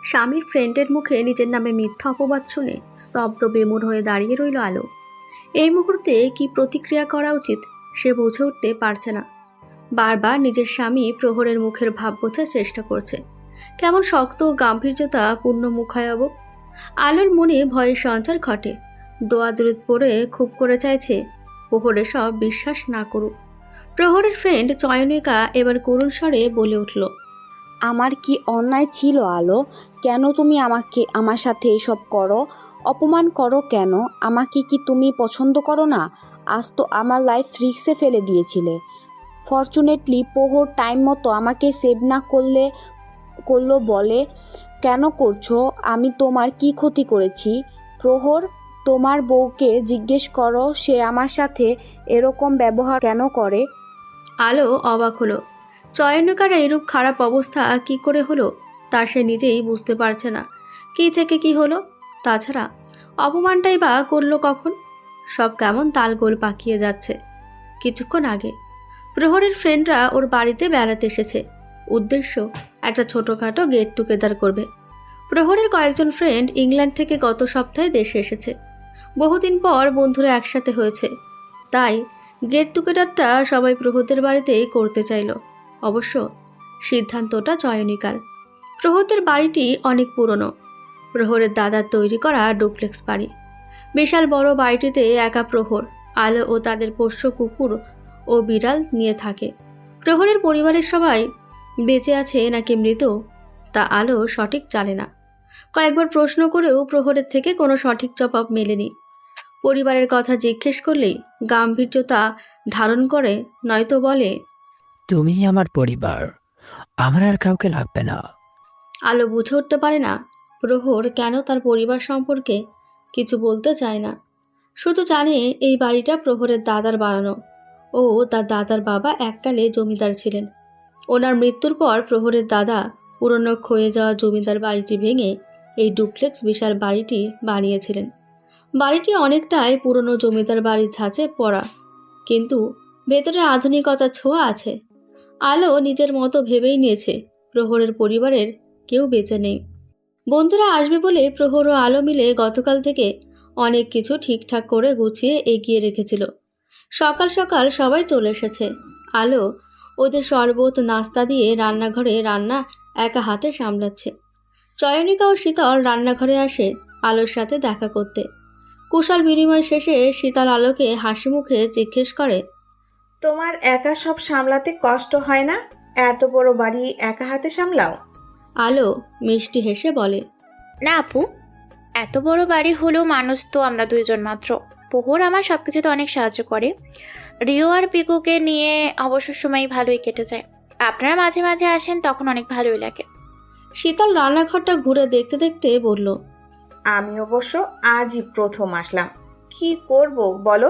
স্বামীর ফ্রেন্ডের মুখে নিজের নামে মিথ্যা অপবাদ শুনে স্তব্ধ বেমুর হয়ে দাঁড়িয়ে রইল আলো। এই মুহূর্তে কি প্রতিক্রিয়া করা উচিত সে বুঝে উঠতে পারছে না। বারবার নিজের স্বামী প্রহরের মুখের ভাব বোঝার চেষ্টা করছে। কেমন শক্ত ও গাম্ভীর্যতা পূর্ণ মুখায়ব। আলোর মনে ভয়ের সঞ্চার ঘটে। দোয়াদুরিত পড়ে খুব করে চাইছে প্রহরের সব বিশ্বাস না করুক। প্রহরের ফ্রেন্ড চয়নিকা এবার করুণ স্বরে বলে উঠল, আমার কি অন্যায় ছিল আলো? কেন তুমি আমার সাথে এসব করো? অপমান করো কেন? আমাকে কি তুমি পছন্দ করো না? আজ তো আমার লাইফ রিস্কে ফেলে দিয়েছিলে। ফরচুনেটলি প্রহর টাইম মতো আমাকে সেভ না করলো বলে কেন করছো? আমি তোমার কি ক্ষতি করেছি? প্রহর, তোমার বউকে জিজ্ঞেস করো সে আমার সাথে এরকম ব্যবহার কেন করে। আলো অবাক হলো। চয়নিকার এরূপ খারাপ অবস্থা কি করে হলো তা সে নিজেই বুঝতে পারছে না। কি থেকে কি হলো? তাছাড়া অপমানটাই বা করলো কখন? সব কেমন তালগোল পাকিয়ে যাচ্ছে। কিছুক্ষণ আগে প্রহরের ফ্রেন্ডরা ওর বাড়িতে বেড়াতে এসেছে। উদ্দেশ্য একটা ছোটোখাটো গেট টুগেদার করবে। প্রহরের কয়েকজন ফ্রেন্ড ইংল্যান্ড থেকে গত সপ্তাহে দেশে এসেছে। বহুদিন পর বন্ধুরা একসাথে হয়েছে, তাই গেট টুগেদারটা সবাই প্রহরদের বাড়িতেই করতে চাইল। অবশ্য সিদ্ধান্তটা চয়নিকার। প্রহরদের বাড়িটি অনেক পুরনো। প্রহরের দাদার তৈরি করা ডুপ্লেক্স বাড়ি। বিশাল বড় বাড়িটিতে একা প্রহর, আলো ও তাদের পোষ্য কুকুর ও বিড়াল নিয়ে থাকে। প্রহরের পরিবারের সবাই বেঁচে আছে নাকি মৃত তা আলো সঠিক জানে না। কয়েকবার প্রশ্ন করেও প্রহরের থেকে কোনো সঠিক জবাব মেলেনি। পরিবারের কথা জিজ্ঞেস করলেই গাম্ভীর্যতা ধারণ করে, নয়তো বলে, তুমি আমার পরিবার, আমার আর কাউকে লাগবে না। আলো বুঝে উঠতে পারে না প্রহর কেন তার পরিবার সম্পর্কে কিছু বলতে চায় না। শুধু জানে এই বাড়িটা প্রহরের দাদার বানানো ও তার দাদার বাবা এককালে জমিদার ছিলেন। ওনার মৃত্যুর পর প্রহরের দাদা পুরনো ক্ষয়ে যাওয়া জমিদার বাড়িটি ভেঙে এই ডুপ্লেক্স বিশাল বাড়িটি বানিয়েছিলেন। বাড়িটি অনেকটাই পুরনো জমিদার বাড়ির ধাঁচে পড়া, কিন্তু ভেতরে আধুনিকতার ছোঁয়া আছে। আলো নিজের মতো ভেবেই নিয়েছে প্রহরের পরিবারের কেউ বেঁচে নেই। বন্ধুরা আসবে বলে প্রহর ও আলো মিলে গতকাল থেকে অনেক কিছু ঠিকঠাক করে গুছিয়ে এগিয়ে রেখেছিল। সকাল সকাল সবাই চলে এসেছে। আলো ওদের শরবত নাস্তা দিয়ে রান্নাঘরে রান্না একা হাতে সামলাচ্ছে। চয়নিকা ও শীতল রান্নাঘরে আসে আলোর সাথে দেখা করতে। কুশল বিনিময় শেষে শীতল আলোকে হাসি মুখে জিজ্ঞেস করে, তোমার একা সব সামলাতে কষ্ট হয় না? এত বড় বাড়ি একা হাতে সামলাও? আলো মিষ্টি হেসে বলে, না আপু, এত বড় বাড়ি হলেও মানুষ তো আমরা দুইজন মাত্র। প্রহর আমার সবকিছুতে অনেক সাহায্য করে। রিও আর পিকুকে নিয়ে অবসর সময় ভালোই কেটে যায়। আপনারা মাঝে মাঝে আসেন, তখন অনেক ভালোই লাগে। শীতল রান্নাঘরটা ঘুরে দেখতে দেখতে বলল, আমি অবশ্য আজই প্রথম আসলাম। কি করব বলো?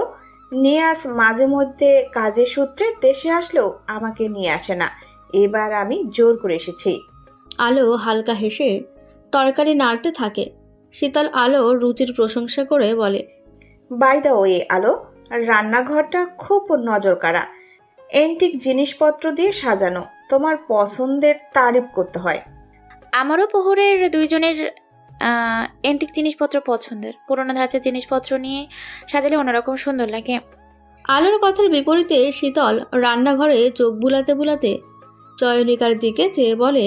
নিয়াজ মাঝে মধ্যে কাজের সূত্রে দেশে আসলেও আমাকে নিয়ে আসে না। এবার আমি জোর করে এসেছি। আলো হালকা হেসে তরকারি নাড়তে থাকে। শীতল আলো রুচির প্রশংসা করে বলে, বাই দ্য ওয়ে আলো, রান্নাঘরটা খুব নজর কাড়া। এন্টিক জিনিসপত্র দিয়ে সাজানো। তোমার পছন্দের তারিফ করতে হয়। আমারও প্রহরের দুইজনের এন্টিক জিনিসপত্র পছন্দের। পুরোনো ধাঁচের জিনিসপত্র নিয়ে সাজালে অন্যরকম সুন্দর লাগে। আলোর কথার বিপরীতে শীতল রান্নাঘরে চোখ বুলাতে বুলাতে চয়নিকার দিকে চেয়ে বলে,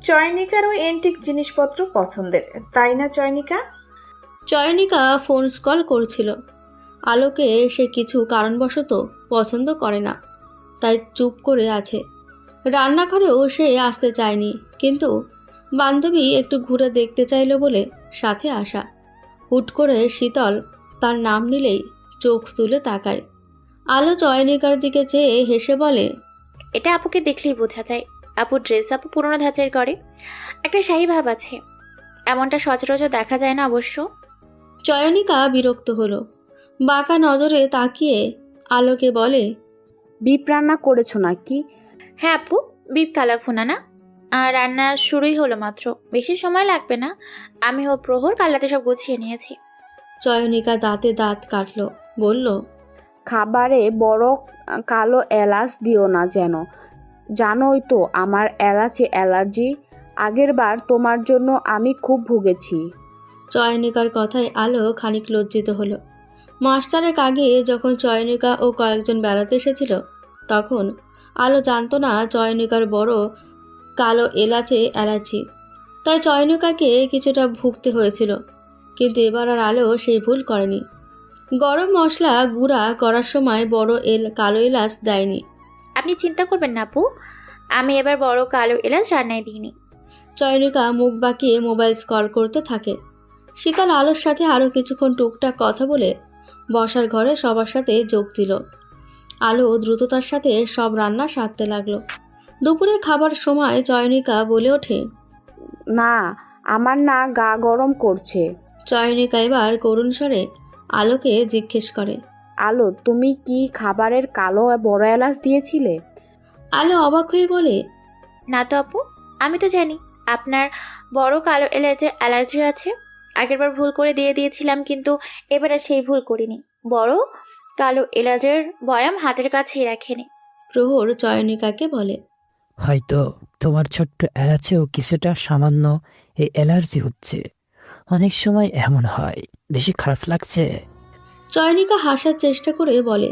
চয়নিকারও এন্টিক জিনিসপত্র পছন্দের, তাই না চয়নিকা? চয়নিকা ফোন কল করছিল। আলোকে সে কিছু কারণবশত পছন্দ করে না, তাই চুপ করে আছে। রান্নাঘরেও সে আসতে চায়নি, কিন্তু বান্ধবী একটু ঘুরে দেখতে চাইল বলে সাথে আসা। হুট করে শীতল তার নাম নিলেই চোখ তুলে তাকায়। আলো চয়নিকার দিকে চেয়ে হেসে বলে, এটা আপুকে দেখলেই বোঝা যায়। আপুর ড্রেস আপু পুরোনো ধাঁচের করে, একটা শাহী ভাব আছে। এমনটা সচরাচর দেখা যায় না অবশ্য। চয়নিকা বিরক্ত হলো। বাঁকা নজরে তাকিয়ে আলোকে বলে, বিপ রান্না করেছো নাকি? হ্যাঁ আপু, বিফ কালাভুনা না। আর রান্না শুরুই হলো মাত্র, বেশি সময় লাগবে না। আমি ও প্রহর কালাতে সব গুছিয়ে নিয়েছি। চয়নিকা দাঁতে দাঁত কাটল, বলল, খাবারে বড় কালো এলাচ দিও না যেন। জানোই তো আমার এলাচে অ্যালার্জি। আগেরবার তোমার জন্য আমি খুব ভুগেছি। চয়নিকার কথায় আলো খানিক লজ্জিত হলো। মাস চারেক আগে যখন চয়নিকা ও কয়েকজন বেড়াতে এসেছিল, তখন আলো জানতো না চয়নিকার বড় কালো এলাচে অ্যালার্জি, তাই চয়নিকাকে কিছুটা ভুগতে হয়েছিল। কিন্তু এবার আর আলো সেই ভুল করেনি। গরম মশলা গুঁড়া করার সময় বড় কালো এলাচ দেয়নি। আপনি চিন্তা করবেন না আপু, আমি এবার বড় কালো এলাচ রান্নায় দিইনি। চয়নিকা মুখ বাঁকিয়ে মোবাইল স্ক্রল করতে থাকে। শীতল আলোর সাথে আরও কিছুক্ষণ টুকটাক কথা বলে বসার ঘরে সবার সাথে যোগ দিল। আলো দ্রুততার সাথে সব রান্না সারতে লাগলো। দুপুরের খাবার সময় চয়নিকা বলে ওঠে, না, আমার না গা গরম করছে। চয়নিকা এবার করুণ স্বরে আলোকে জিজ্ঞেস করে, আলো, তুমি কি খাবারের কালো বড় এলাচ দিয়েছিলে? আলো অবাক হয়ে বলে, না তো আপু, আমি তো জানি আপনার বড় কালো এলাচে অ্যালার্জি আছে। আগেরবার ভুল করে দিয়েছিলাম, কিন্তু এবারে সেই ভুল করিনি। বড় কালো এলাচের বয়াম হাতের কাছেই রাখেনি। প্রহর চয়নিকাকে বলে, হয়তো তোমার ছোট্ট এলাচেও কিছুটা সামান্য এই অ্যালার্জি হচ্ছে। অনেক সময় এমন হয়। বেশি খারাপ লাগছে? চয়নিকা হাসার চেষ্টা করে বলে,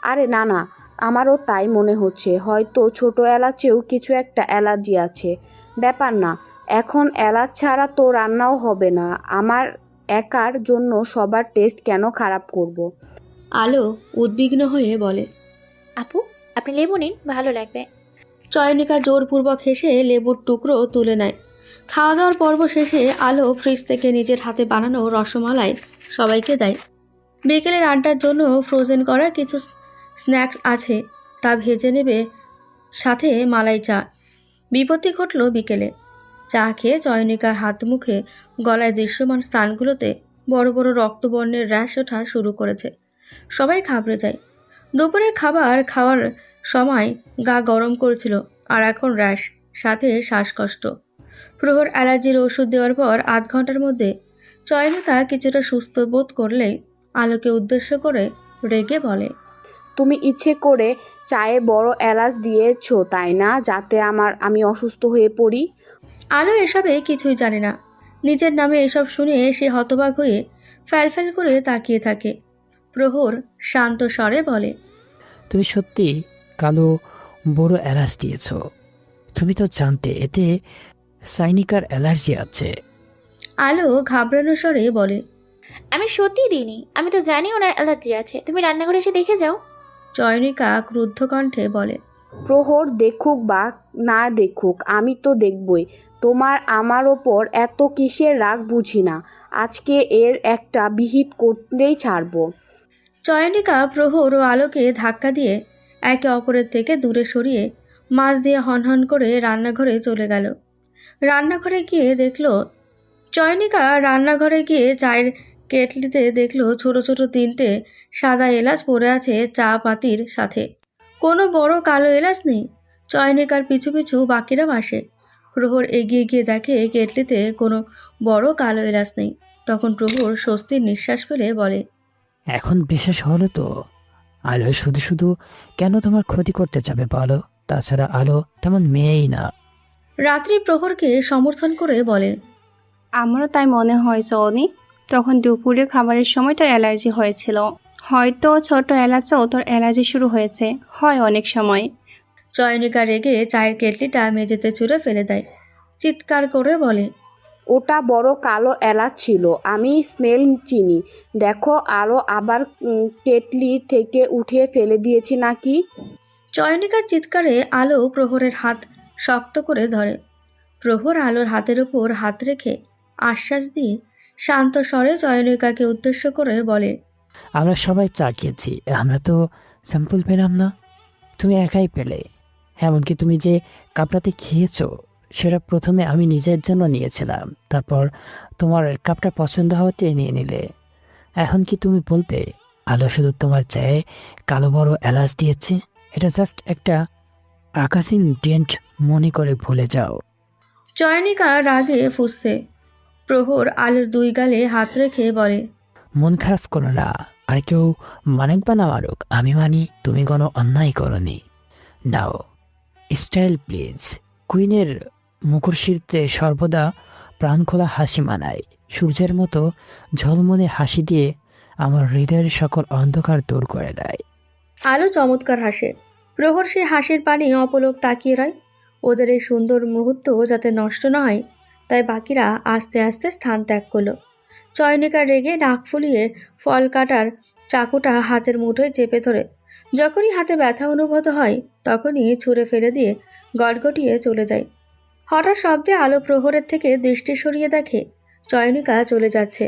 আরে না না, আমারও তাই মনে হচ্ছে। হয়তো ছোট এলাচেও কিছু একটা অ্যালার্জি আছে। ব্যাপার না, এখন এলাচ ছাড়া তো রান্নাও হবে না। আমার একার জন্য সবার টেস্ট কেন খারাপ করব। আলো উদ্বিগ্ন হয়ে বলে। আপু, আপনি লেবু নিন, ভালো লাগবে। চয়নিকা জোরপূর্বক হেসে লেবুর টুকরো তুলে নেয়। খাওয়া দাওয়ার পর্ব শেষে আলো ফ্রিজ থেকে নিজের হাতে বানানো রসমালাই সবাইকে দেয়। বিকেলের আড্ডার জন্য ফ্রোজেন করা কিছু স্ন্যাক্স আছে, তা ভেজে নেবে, সাথে মালাই চা। বিপত্তি ঘটল বিকেলে। চা খেয়ে চয়নিকার হাত মুখে গলায় দৃশ্যমান স্থানগুলোতে বড় বড় রক্তবর্ণের র্যাশ ওঠা শুরু করেছে। সবাই ঘাবড়ে যায়। দুপুরের খাবার খাওয়ার সময় গা গরম করেছিল, আর এখন র্যাশ, সাথে শ্বাসকষ্ট। প্রহর অ্যালার্জির ওষুধ দেওয়ার পর আধ ঘন্টার মধ্যে চয়নিকা কিছুটা সুস্থ বোধ করলেই আলোকে উদ্দেশ্য করে রেগে বলে, তুমি ইচ্ছে করে চায়ে বড় এলাচ দিয়েছো তাই না, যাতে আমি অসুস্থ হয়ে পড়ি? আলো এসবে কিছুই জানে না। নিজের নামে এসব শুনে সে হতবাক হয়ে ফ্যালফ্যাল করে তাকিয়ে থাকে। প্রহর শান্ত স্বরে বলে, তুমি সত্যি কালো বড় এলাচ দিয়েছ? তুমি তো জানতে এতে সাইনিকার অ্যালার্জি আছে। আলো ঘাবড়ানো স্বরে বলে, আমি সত্যি দিইনি, আমি তো জানি ওনার অ্যালার্জি আছে। তুমি রান্নাঘরে এসে দেখে যাও। চয়নিকা ক্রুদ্ধ কণ্ঠে বলে, প্রহর দেখুক বা না দেখুক, আমি তো দেখবই। তোমার আমার ওপর এত কিসের রাগ বুঝি না। আজকে এর একটা বিহিত করতেই ছাড়বো। চয়নিকা প্রহর ও আলোকে ধাক্কা দিয়ে একে অপরের থেকে দূরে সরিয়ে মাছ দিয়ে হনহন করে রান্নাঘরে চলে গেল। রান্নাঘরে গিয়ে চায়ের কেটলিতে দেখলো ছোট ছোট 3টে সাদা এলাচ পড়ে আছে চা পাতির সাথে। কোনো বড় কালো এলাচ নেই। চয়নিকার পিছু পিছু বাকিরা আসে। প্রহর এগিয়ে গিয়ে দেখে কেটলিতে কোনো বড় কালো এলাচ নেই। তখন প্রহর স্বস্তির নিঃশ্বাস ফেলে বলে, এখন বিশেষ হলো তো। আলো শুধু শুধু কেন তোমার ক্ষতি করতে যাবে বলো? তাছাড়া আলো তেমন মেয়েই না। রাত্রি প্রহরকে সমর্থন করে বলে, আমারও তাই মনে হয় চনি। তখন দুপুরে খাবারের সময় তোর অ্যালার্জি হয়েছিল। হয়তো ছোট এলাচেও তোর অ্যালার্জি শুরু হয়েছে, হয় অনেক সময়। চয়নিকা রেগে চায়ের কেটলিটা মেঝেতে ছুঁড়ে ফেলে দেয়। চিৎকার করে বলে, ওটা বড় কালো এলাচ ছিল, আমি স্মেল চিনি। দেখো, আলো আবার কেটলি থেকে উঠিয়ে ফেলে দিয়েছি নাকি? চয়নিকার চিৎকারে আলো প্রহরের হাত শক্ত করে ধরে। প্রহর আলোর হাতের উপর হাত রেখে আশ্বাস দিয়ে শান্ত স্বরে চয়নিকাকে উদ্দেশ্য করে বলে, আমরা সবাই চা খেয়েছি, আমরা তো স্যাম্পল পেলাম না। তুমি একাই পেলে। এমনকি তুমি যে কাপটাতে খেয়েছো সেটা প্রথমে আমি নিজের জন্য নিয়েছিলাম, তারপর তোমার কাপটা পছন্দ হতে নিয়ে নিলে। এখন কি তুমি বলবে আলো শুধু তোমার চায়ে কালো বড় এলাচ দিয়েছে? এটা জাস্ট একটা আকাশিন ডেন্ট মনে করে ভুলে যাও। চয়নিকা রাগে ফুঁসছে। প্রহর আলোর 2 গালে হাত রেখে বলে, মন খারাপ করো না। আর কেউ মানুক বা না মারুক, আমি মানি তুমি কোনো অন্যায় করনি। নাও স্টাইল প্লিজ। কুইনের মুখশ্রীতে সর্বদা প্রাণখোলা হাসি মানায়। সূর্যের মতো ঝলমলে হাসি দিয়ে আমার হৃদয়ের সকল অন্ধকার দূর করে দেয়। আলো চমৎকার হাসে। প্রহর সেই হাসির পানি অপলক তাকিয়ে রয়। ওদের এই সুন্দর মুহূর্ত যাতে নষ্ট না হয়, তাই বাকিরা আস্তে আস্তে স্থান ত্যাগ করলো। চয়নিকা রেগে নাক ফুলিয়ে ফল কাটার চাকুটা হাতের মুঠোয় চেপে ধরে যখনই হাতে ব্যথা অনুভূত হয় তখনই ছুঁড়ে ফেলে দিয়ে গটগটিয়ে চলে যায়। হঠাৎ শব্দে আলো প্রহরের থেকে দৃষ্টি সরিয়ে দেখে চয়নিকা চলে যাচ্ছে,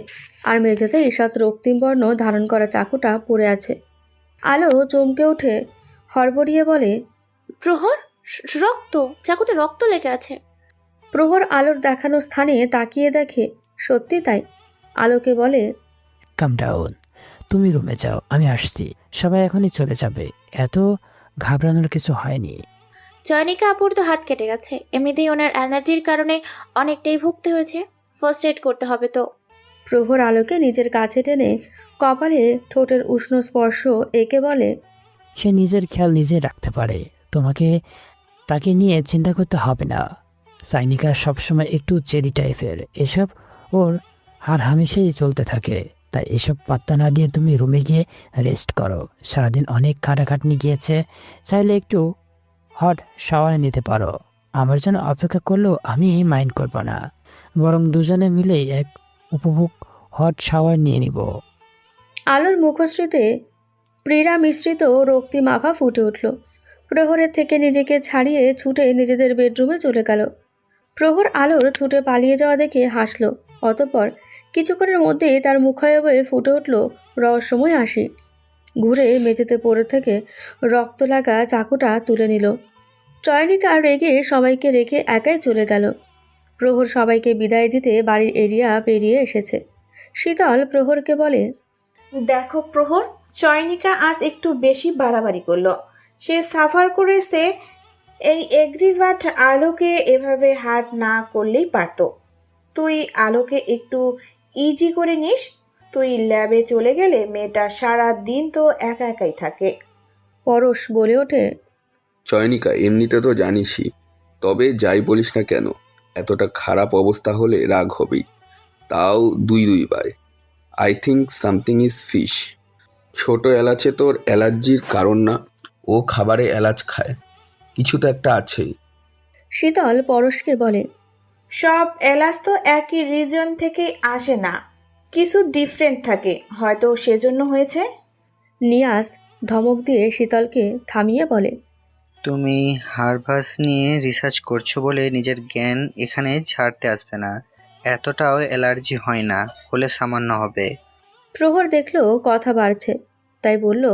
আর মেঝেতে ঈষৎ রক্তিম বর্ণ ধারণ করা চাকুটা পড়ে আছে। আলো চমকে উঠে হড়বড়িয়ে বলে, প্রহর, রক্ত, চাকুতে রক্ত লেগে আছে। প্রহর আলোর দেখানো স্থানে তাকিয়ে দেখে সত্যি তাই। আলোকে বলে, কাম ডাউন, তুমি রুমে যাও, আমি আসছি। সবাই এখনই চলে যাবে, এত ঘাবড়ানোর কিছু হয়নি। চয়নিকা আপুর তো হাত কেটে গেছে, এমনিতেই ওনার অ্যালার্জির কারণে অনেকটাই ভুগতে হয়েছে। ফার্স্ট এড করতে হবে তো। প্রহর আলোকে নিজের কাছে টেনে কপালে ঠোঁটের উষ্ণ স্পর্শ এঁকে বলে, সে নিজের খেয়াল নিজে রাখতে পারে, তোমাকে তাকে নিয়ে চিন্তা করতে হবে না। সাইনিকা সবসময় একটু জেদি টাইপের, এসব ওর হার হামেশাই চলতে থাকে। তাই এসব পাত্তা না দিয়ে তুমি রুমে গিয়ে রেস্ট করো। সারাদিন অনেক খাটাখাটনি গিয়েছে, চাইলে একটু হট শাওয়ার নিতে পারো। আমার জন্য অপেক্ষা করলেও আমি মাইন্ড করব না, বরং দুজনে মিলেই এক উপভোগ হট শাওয়ার নিয়ে নিব। আলোর মুখশ্রীতে প্রেরা মিশ্রিত রক্তিম আভা ফুটে উঠল। প্রহরের থেকে নিজেকে ছাড়িয়ে ছুটে নিজেদের বেডরুমে চলে গেল। প্রহর আলোর ছুটে পালিয়ে যাওয়া দেখে হাসল। অতঃপর কিছুক্ষণের মধ্যেই তার মুখায়বে ফুটে উঠল রহস্যময় হাসি। ঘুরে মেঝেতে পড়ে থেকে রক্ত লাগা চাকুটা তুলে নিল। চয়নিকা রেগে সবাইকে রেখে একাই চলে গেল। প্রহর সবাইকে বিদায় দিতে বাড়ির এরিয়া পেরিয়ে এসেছে। শীতল প্রহরকে বলে, দেখো প্রহর, চয়নিকা আজ একটু বেশি বাড়াবাড়ি করলো। সে সাফার করেছে, এই এগ্রিভাট আলোকে এভাবে হার্ট না করলেই পারতো। তুই আলোকে একটু ইজি করে নিস। তুই ল্যাবে চলে গেলে মেয়েটা সারা দিন তো একা একাই থাকে। পরশ বলে ওঠে, চয়নিকা, এমনিতে তো জানিসই, তবে যাই বলিস না কেন, এতটা খারাপ অবস্থা হলে রাগ হবেই, তাও দুইবার। I think something is fish. ছোট এলাচে তোর অ্যালার্জির কারণ না, ও খাবারে এলাচ খায়, কিছু তো একটা আছেই। শীতল পরশকে বলে, সব এলাচ তো একই রিজন থেকে আসে না, কিছু ডিফারেন্ট থাকে, হয়তো সেজন্য হয়েছে। নিয়াস ধমক দিয়ে শীতলকে থামিয়ে বলে, তুমি হারভাস নিয়ে রিসার্চ করছো বলে নিজের জ্ঞান এখানে ছাড়তে আসবে না। এতটাও অ্যালার্জি হয় না, হলে সামান্য হবে। প্রহর দেখলো কথা বাড়ছে, তাই বলল,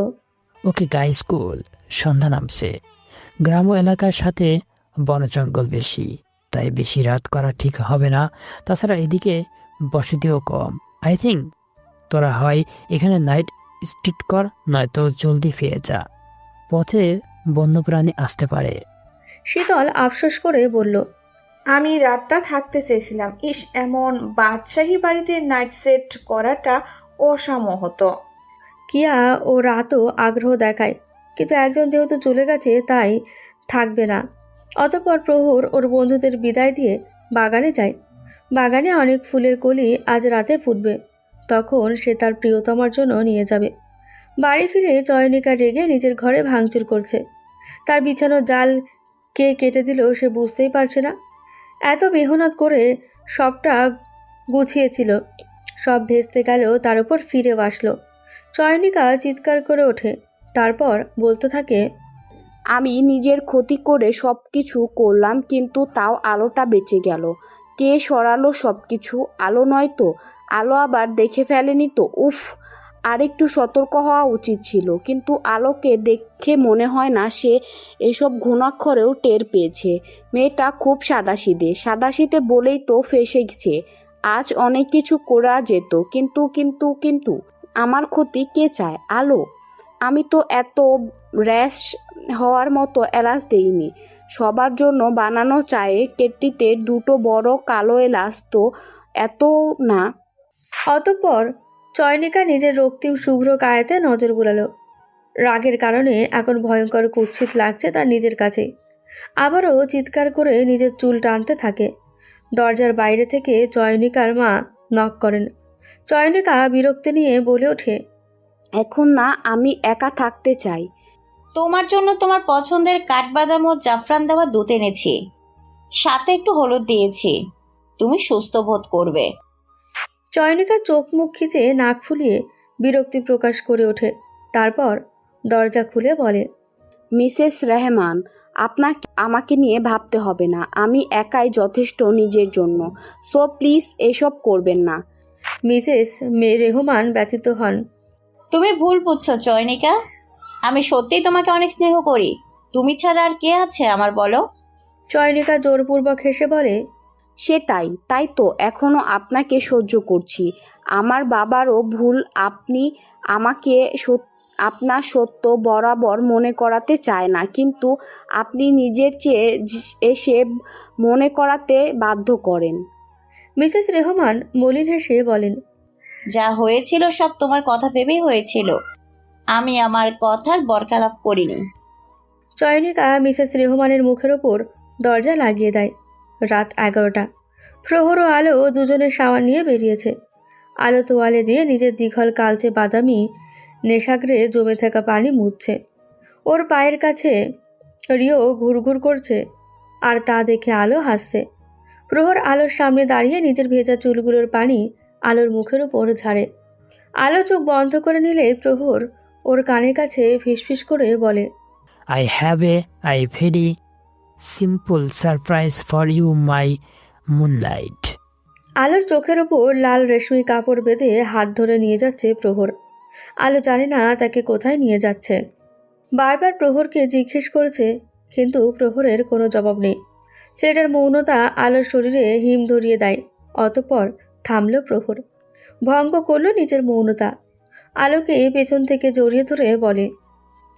ওকে গাইস কুল, সন্ধ্যা নামছে। গ্রাম্য এলাকার সাথে বনজঙ্গল বেশি, তাই বেশি রাত করা ঠিক হবে না। তাছাড়া এদিকে বসতিও কম। আই থিঙ্ক তোরা হয় এখানে নাইট স্ট্রিট কর, নয়তো জলদি ফিরে যা, পথে বন্যপ্রাণী আসতে পারে। শীতল আফসোস করে বলল, আমি রাতটা থাকতে চেয়েছিলাম। ইস, এমন বাদশাহী বাড়িতে নাইট সেট করাটা অসামহত। কিয়া ও রাতও আগ্রহ দেখায়, কিন্তু একজন যেহেতু চলে গেছে তাই থাকবে না। অতঃপর প্রহর ওর বন্ধুদের বিদায় দিয়ে বাগানে যায়। বাগানে অনেক ফুলের কলি আজ রাতে ফুটবে, তখন সে তার প্রিয়তমার জন্য নিয়ে যাবে। বাড়ি ফিরে চয়নিকা রেগে নিজের ঘরে ভাঙচুর করছে। তার বিছানো জাল কে কেটে দিল সে বুঝতেই পারছে না। এত মেহনত করে সবটা গুছিয়েছিল, সব ভেস্তে গেল, তার উপর ফিরে আসলো। চয়নিকা চিৎকার করে ওঠে, তারপর বলতে থাকে, আমি নিজের ক্ষতি করে সব কিছু করলাম, কিন্তু তাও আলোটা বেঁচে গেল। কে সরালো সব কিছু? আলো নয় তো? আলো আবার দেখে ফেলেনি তো? উফ, আরেকটু সতর্ক হওয়া উচিত ছিল। কিন্তু আলোকে দেখে মনে হয় না সে এসব ঘুণাক্ষরেও টের পেয়েছে। মেয়েটা খুব সাদাসিধে বলেই তো ফেঁসে গেছে। আজ অনেক কিছু করা যেত, কিন্তু কিন্তু কিন্তু আমার ক্ষতি কে চায়? আলো। আমি তো এত র্যাশ হওয়ার মতো এলাচ দেইনি। সবার জন্য বানানো চায়ে কেটলিতে দুটো বড় কালো এলাচ তো এত না। অতঃপর চয়নিকা নিজের রক্তিম শুভ্র গায়েতে নজর বুলালো। রাগের কারণে এখন ভয়ঙ্কর কুৎসিত লাগছে তার নিজের কাছেই। আবারও চিৎকার করে নিজের চুল টানতে থাকে। দরজার বাইরে থেকে চয়নিকার মা নক করেন। চয়নিকা বিরক্তি নিয়ে বলে ওঠে, এখন না, আমি একা থাকতে চাই। তোমার জন্য তোমার পছন্দের কাঠবাদাম ও জাফরান দেওয়া দুধ এনেছি, সাথে একটু হলুদ দিয়েছি। তুমি সুস্থ বোধ করবে। চয়নিকা চোখ মুখ খিচে নাক ফুলিয়ে বিরক্তি প্রকাশ করে ওঠে। তারপর দরজা খুলে বলে, মিসেস রেহমান, আপনাকে আমাকে নিয়ে ভাবতে হবে না। আমি একাই যথেষ্ট নিজের জন্য। সো প্লিজ এসব করবেন না। মিসেস রেহমান ব্যথিত হন। তুমি ভুল বুঝছো চয়নিকা, আমি সত্যিই তোমাকে অনেক স্নেহ করি। তুমি ছাড়া আর কে আছে আমার, বলো? চয়নিকা জোরপূর্বক হেসে বলে, সেটাই, তাই তো এখনো আপনাকে সহ্য করছি। আমার বাবারও ভুল। আপনি আমাকে আপনার সত্য বরাবর মনে করাতে চায় না, কিন্তু আপনি নিজের চেয়ে এসে মনে করাতে বাধ্য করেন। মিসেস রেহমান মলিন হেসে বলেন, যা হয়েছিল সব তোমার কথা ভেবেই হয়েছিল। আমি আমার কথার বরখেলাপ করিনি। চয়নিকা মিসেস রেহমানের মুখের ওপর দরজা লাগিয়ে দেয়। রাত 11টা। প্রহর ও আলো দুজনের শাওয়ার নিয়ে বেরিয়েছে। আলো তোয়ালে দিয়ে নিজের দীঘল কালচে বাদামি নেশাগ্রে জমে থাকা পানি মুছছে। ওর পায়ের কাছে রিও ঘুরঘুর করছে, আর তা দেখে আলো হাসছে। প্রহর আলোর সামনে দাঁড়িয়ে নিজের ভেজা চুলগুলোর পানি আলোর মুখের উপর ঝাড়ে। আলো চোখ বন্ধ করে নিলে প্রহর ওর কানের কাছে ফিসফিস করে বলে, I have a very simple surprise for you, my moonlight. আলোর চোখের ওপর লাল রেশমি কাপড় বেঁধে হাত ধরে নিয়ে যাচ্ছে প্রহর। আলো জানে না তাকে কোথায় নিয়ে যাচ্ছে। বারবার প্রহরকে জিজ্ঞেস করেছে, কিন্তু প্রহরের কোনো জবাব নেই। ছেলেটার মৌনতা আলোর শরীরে হিম ধরিয়ে দেয়। অতঃপর থামল প্রহর, ভঙ্গ করল নিজের মৌনতা। আলোকে পেছন থেকে জড়িয়ে ধরে বলে,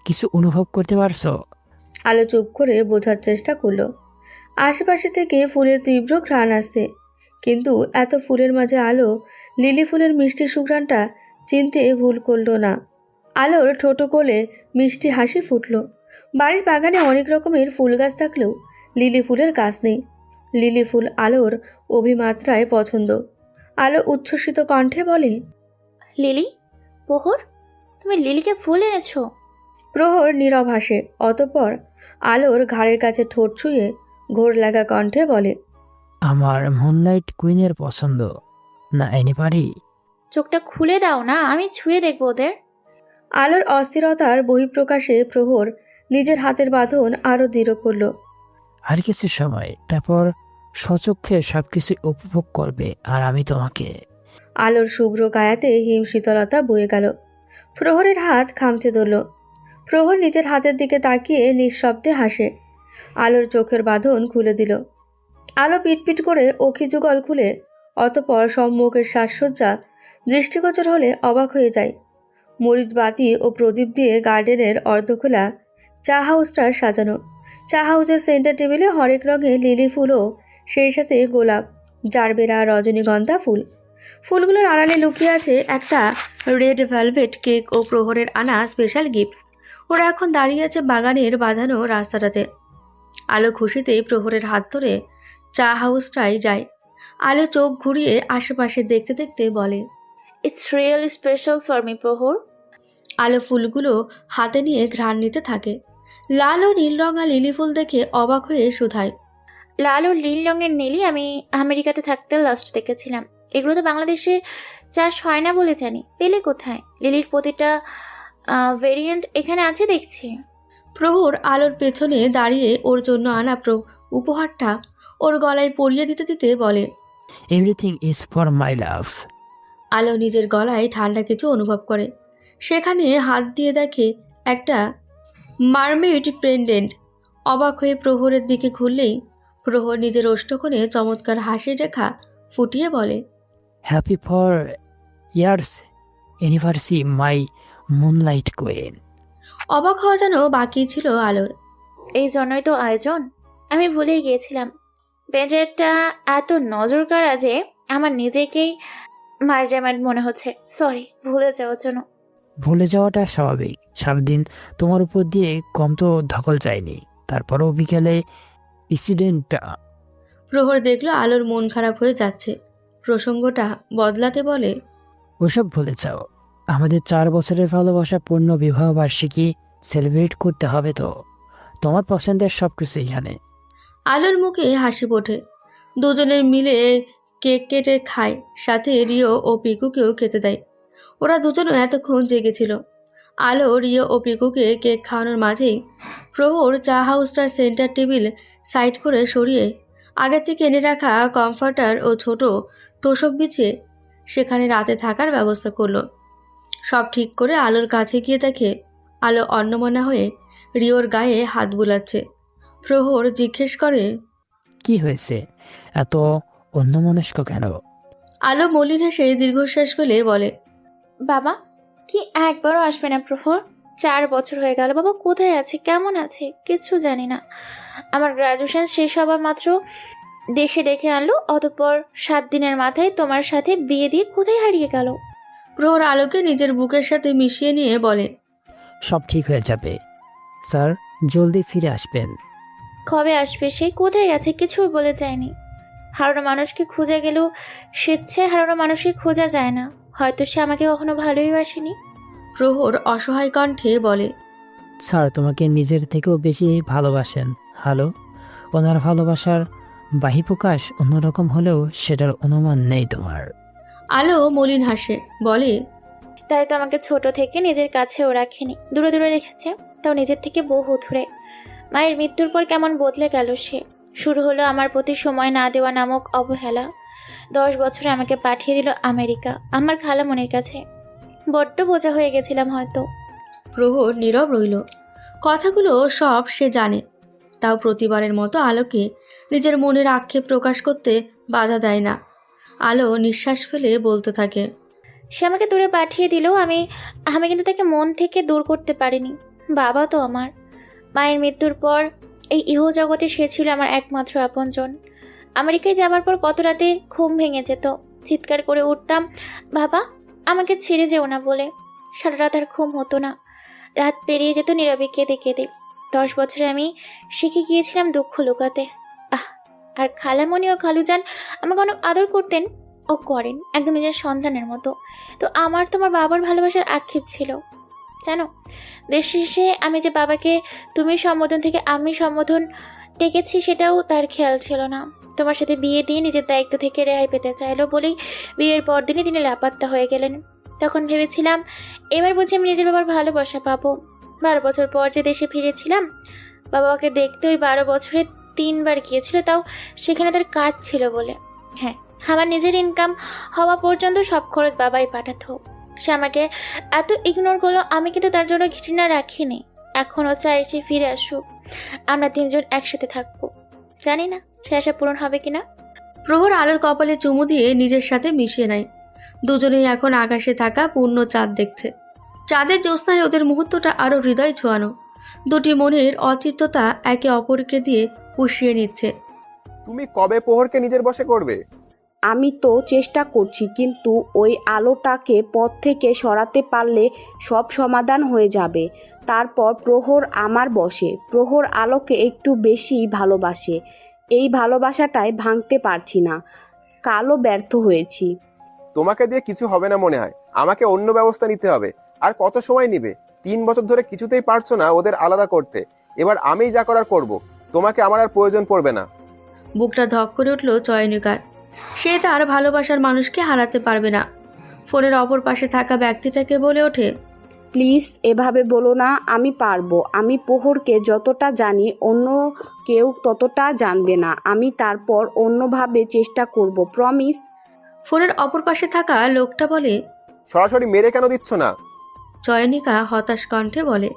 কিছু অনুভব করতে পারছো? আলো চুপ করে বোঝার চেষ্টা করল। আশেপাশে থেকে ফুলের তীব্র ঘ্রাণ আসছে, কিন্তু এত ফুলের মাঝে আলো লিলি ফুলের মিষ্টি সুঘ্রাণটা চিনতে ভুল করল না। আলোর ঠোঁটো কোলে মিষ্টি হাসি ফুটল। বাড়ির বাগানে অনেক রকমের ফুল গাছ থাকলেও লিলি ফুলের গাছ নেই। লিলি ফুল আলোর অভিমাত্রায় পছন্দ। আলো উচ্ছ্বসিত কণ্ঠে বলে, লিলি? প্রহর, তুমি লিলিকে ফুল এনেছো? প্রহর নীরব হাসে। অতঃপর আলোর ঘাড়ের কাছে ঠোঁট ছুঁয়ে ঘোর লাগা কণ্ঠে বলে, আমার মুনলাইট কুইনের পছন্দ না এনে পারি? চোখটা খুলে দাও না, আমি ছুঁয়ে দেখবো ওদের। আলোর অস্থিরতার বহিঃপ্রকাশে প্রহর নিজের হাতের বাঁধন আরও দৃঢ় করল। আর কিছু সময়, তারপর সচক্ষে সবকিছু উপভোগ করবে, আর আমি তোমাকে। আলোর শুভ্র কায়াতে হিম শীতলতা বয়ে গেল। প্রহরের হাত খামচে ধরল। প্রহর নিজের হাতের দিকে তাকিয়ে নিঃশব্দে হাসে। আলোর চোখের বাঁধন খুলে দিল। আলো পিটপিট করে অখি যুগল খুলে, অতঃপর সম্মুখের সাজসজ্জা দৃষ্টিগোচর হলে অবাক হয়ে যায়। মরিচ বাতি ও প্রদীপ দিয়ে গার্ডেনের অর্ধখোলা চা হাউসটা সাজানো। চা হাউসের সেন্টার টেবিলে হরেক রঙে লিলি ফুল ও সেই সাথে গোলাপ, জারবেরা, রজনীগন্ধা ফুল। ফুলগুলোর আড়ালে লুকিয়ে আছে একটা রেড ভেলভেট কেক ও প্রহরের আনা স্পেশাল গিফট। ওরা এখন দাঁড়িয়ে আছে বাগানের বাঁধানো রাস্তাটাতে। আলো খুশিতে প্রহরের হাত ধরে চা হাউসটাই যায়। আলো চোখ ঘুরিয়ে আশেপাশে দেখতে দেখতে বলে, it's really special for me প্রহর। আলো ফুলগুলো হাতে নিয়ে ঘ্রাণ নিতে থাকে। লাল ও নীল রঙা লিলি ফুল দেখে অবাক হয়ে শুধায়, লাল ও নীল রঙের নীলি আমি আমেরিকাতে থাকতে লাস্ট দেখেছিলাম। এগুলো তো বাংলাদেশে চাষ হয় না বলে জানি, পেলে কোথায়? লিলির প্রতিটা ভেরিয়েন্ট এখানে আছে দেখছি। প্রহর আলোর পেছনে দাঁড়িয়ে ওর জন্য আনা উপহারটা ওর গলায় পরিয়ে দিতে দিতে বলে, এভরিথিং ইজ ফর মাই লাভ। আলো নিজের গলায় ঠান্ডা কিছু অনুভব করে। সেখানে হাত দিয়ে দেখে একটা মারমেড পেন্ডেন্ট। অবাক হয়ে প্রহরের দিকে ঘুরলেই প্রহর নিজের ওষ্ঠকোণে চমৎকার হাসির রেখা ফুটিয়ে বলে, happy for years anniversary my moonlight queen. অবাক হওয়া যেন বাকি ছিল আলোর। এই জন্যই তো আয়োজন। আমি ভুলেই গিয়েছিলাম। বেডেরটা এত নজর কাড়া যে আমার নিজেকেই মারজামাট মনে হচ্ছে। সরি ভুলে যাওয়ার জন্য। ভুলে যাওয়াটা স্বাভাবিক। সারাদিন তোমার উপর দিয়ে কম তো ধকল চাইনি। তারপরও বিকেলে ইনসিডেন্টটা। প্রহর দেখলো আলোর মন খারাপ হয়ে যাচ্ছে। প্রসঙ্গটা বদলাতে বলে, ওসব ভুলে যাও। আমাদের 4 বছরের ভালোবাসা পূর্ণ বিবাহ বার্ষিকী সেলিব্রেট করতে হবে তো। তোমার পছন্দের সব কিছু এখানে। আলোর মুখে হাসি ওঠে। দুজনের মিলে কেক কেটে খায়, সাথে রিও ও পিকুকেও খেতে দেয়। ওরা দুজনও এতক্ষণ জেগেছিল। আলো রিও ও পিকুকে কেক খাওয়ানোর মাঝেই প্রহর চা হাউসটার সেন্টার টেবিল সাইড করে সরিয়ে আগে থেকে এনে রাখা কমফর্টার ও ছোট তোষক বিছিয়ে সেখানে রাতে থাকার ব্যবস্থা করলো। সব ঠিক করে আলোর কাছে গিয়ে দেখে আলো অন্যমনা হয়ে রিওর গায়ে হাত বুলাচ্ছে। প্রহর জিজ্ঞেস করে, কি হয়েছে, এত অন্যমনস্ক কেন? আলো মলিন হেসে দীর্ঘশ্বাস ফেলে বলে, বাবা কি একবারও আসবে না প্রহর? 4 বছর হয়ে গেল। বাবা কোথায় আছে, কেমন আছে, কিছু জানি না। আমার গ্রাজুয়েশন শেষ হবার মাত্র দেশে ডেকে আনলো, অতঃপর 7 দিনের মাথায় তোমার সাথে বিয়ে দিয়ে কোথায় হারিয়ে গেল। প্রহর আলোকে নিজের বুকের সাথে মিশিয়ে নিয়ে বলে, সব ঠিক হয়ে যাবে স্যার, জলদি ফিরে আসবেন। কবে আসবে সে, কোথায় আছে, কিছুই বলে যায়নি। হারানো মানুষকে খোঁজা গেলেও স্বেচ্ছায় হারানো মানুষকে খোঁজা যায় না। হয়তো সে আমাকে কখনো ভালোই বাসেনি। প্রহর অসহায় কণ্ঠে বলে, স্যার তোমাকে নিজের থেকেও বেশি ভালোবাসেন। হ্যালো, ওনার ভালোবাসার বাহিপ্রকাশ অন্যরকম হলেও সেটার অনুমান নেই তোমার। আলো মলিন হাসে বলে, তাই তো আমাকে ছোট থেকে নিজের কাছেও রাখেনি, দূরে দূরে রেখেছে, তাও নিজের থেকে বহু দূরে। মায়ের মৃত্যুর পর কেমন বদলে গেল সে। শুরু হলো আমার প্রতি সময় না দেওয়া নামক অবহেলা। 10 বছরে আমাকে পাঠিয়ে দিল আমেরিকা, আমার খালামণির কাছে। বড্ড বোঝা হয়ে গেছিলাম হয়তো। প্রহর নীরব রইল। কথাগুলো সব সে জানে, তাও প্রতিবারের মতো আলোকে নিজের মনের আক্ষেপ প্রকাশ করতে বাধা দেয় না। আলো নিঃশ্বাস ফেলে বলতে থাকে, সে আমাকে দূরে পাঠিয়ে দিলেও আমি কিন্তু তাকে মন থেকে দূর করতে পারিনি। বাবা তো আমার। মায়ের মৃত্যুর পর এই ইহজগতে সে ছিল আমার একমাত্র আপনজন। আমেরিকায় যাবার পর কত রাতে ঘুম ভেঙে যেত, চিৎকার করে উঠতাম, বাবা আমাকে ছেড়ে যেও না বলে। সারা রাত আর ঘুম হতো না, রাত পেরিয়ে যেত নীরবে কেঁদে কেঁদে। 10 বছরে আমি শিখে গিয়েছিলাম দুঃখ লুকাতে। আর খালামণি ও খালুজান আমাকে অনেক আদর করতেন ও করেন, একদম নিজের সন্তানের মতো। তো আমার তোমার বাবার ভালোবাসার আক্ষেপ ছিল জানো। দেশে এসে আমি যে বাবাকে তুমি সম্বোধন থেকে আমি সম্বোধন ডেকেছি, সেটাও তার খেয়াল ছিল না। তোমার সাথে বিয়ে দিয়ে নিজের দায়িত্ব থেকে রেহাই পেতে চাইলো বলেই বিয়ের পর দিনই তিনি লাপাত্তা হয়ে গেলেন। তখন ভেবেছিলাম এবার বুঝি আমি নিজের বাবার ভালোবাসা পাবো। 12 বছর পর যে দেশে ফিরেছিলাম, বাবাকে দেখতে ওই 12 বছরে 3 বার গিয়েছিল, তাও সেখানে তার কাজ ছিল বলে। হ্যাঁ, আমার নিজের ইনকাম হওয়া পর্যন্ত সব খরচ বাবাই পাঠাতো। সে আমাকে এত ইগনোর করলো, আমি কিন্তু তার জন্য ঘৃণা রাখিনি। এখনও চাই সে ফিরে আসুক, আমরা 3 জন একসাথে থাকবো। জানি না সে আশা পূরণ হবে কিনা। প্রহর আলোর কপালে চুমু দিয়ে নিজের সাথে মিশিয়ে নেয়। দুজনেই এখন আকাশে থাকা পূর্ণ চাঁদ দেখছে। চাঁদের জ্যোৎস্নায় ওদের মুহূর্তটা আরও হৃদয় ছোঁয়ানো। দুটি মনের অতৃপ্ততা একে অপরকে দিয়ে পুষিয়ে নিচ্ছে। তুমি কবে প্রহরকে নিজের বশে করবে? আমি তো চেষ্টা করছি, কিন্তু ওই আলোটাকে পথ থেকে সরাতে পারলে সব সমাধান হয়ে যাবে। তারপর প্রহর আমার বশে। প্রহর আলোকে একটু বেশি ভালোবাসে। এই ভালোবাসাটাই ভাঙতে পারছি না। কালও ব্যর্থ হয়েছি। তোমাকে দিয়ে কিছু হবে না মনে হয়, আমাকে অন্য ব্যবস্থা নিতে হবে। আর কত সময় নিবে? 3 বছর ধরে কিছুতেই পারছো না ওদের আলাদা করতে। এবার আমিই যা করার করব, তোমাকে আমার আর প্রয়োজন পড়বে না। বুকটা ধক করে উঠল চয়নিকার। সে তার ভালোবাসার মানুষকে হারাতে পারবে না। ফোনের অপর পাশে থাকা ব্যক্তিটাকে বলে ওঠে, প্লিজ এভাবে বলো না, আমি পারবো। আমি প্রহরকে যতটা জানি অন্য কেউ ততটা জানবে না। আমি তারপর অন্যভাবে চেষ্টা করব, প্রমিস। ফোনের অপর পাশে থাকা লোকটা বলে, সরাসরি মেরে কেন দিচ্ছ না? চয়নিকা হতাশ কণ্ঠে বলে,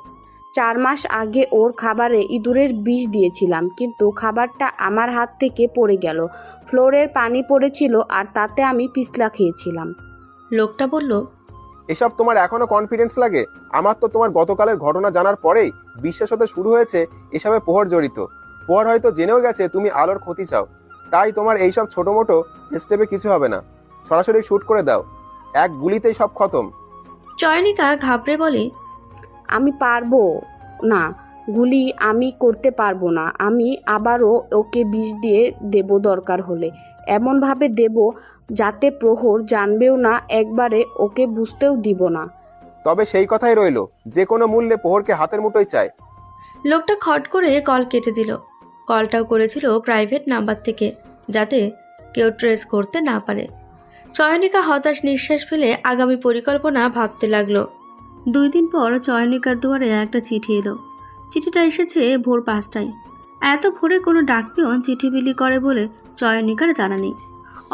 4 মাস আগে ওর খাবারে ইঁদুরের বিষ দিয়েছিলাম, কিন্তু খাবারটা আমার হাত থেকে পড়ে গেল। ফ্লোরের পানি পড়েছিল আর তাতে আমি পিছলা খেয়েছিলাম। লোকটা বলল, এসব তোমার এখনো কনফিডেন্স লাগে? আমার তো তোমার গতকালের ঘটনা জানার পরেই বিশ্বাস হতে শুরু হয়েছে এসবে প্রহর জড়িত। প্রহর হয়তো জেনেও গেছে তুমি আলোর ক্ষতি চাও, তাই তোমার এইসব ছোট মোটো স্টেপে কিছু হবে না। সরাসরি শুট করে দাও, এক গুলিতেই সব খতম। চয়নিকা ঘাবড়ে বলে, আমি পারবো না, গুলি আমি করতে পারবো না। আমি আবারও ওকে বিষ দিয়ে দেব, দরকার হলে এমনভাবে দেব যাতে প্রহর জানবেও না, একবারে ওকে বুঝতেও দিব না। তবে সেই কথাই রইলো, যে কোনো মূল্যে প্রহরকে হাতের মুঠোয় চায়। লোকটা খট করে কল কেটে দিল। কলটাও করেছিল প্রাইভেট নাম্বার থেকে, যাতে কেউ ট্রেস করতে না পারে। চয়নিকা হতাশ নিঃশ্বাস ফেলে আগামী পরিকল্পনা ভাবতে লাগলো। 2 দিন পর চয়নিকার দুয়ারে একটা চিঠি এলো। চিঠিটা এসেছে ভোর 5টায়। এত ভোরে কোনো ডাকপিয়ন চিঠি বিলি করে বলে চয়নিকার জানা নেই।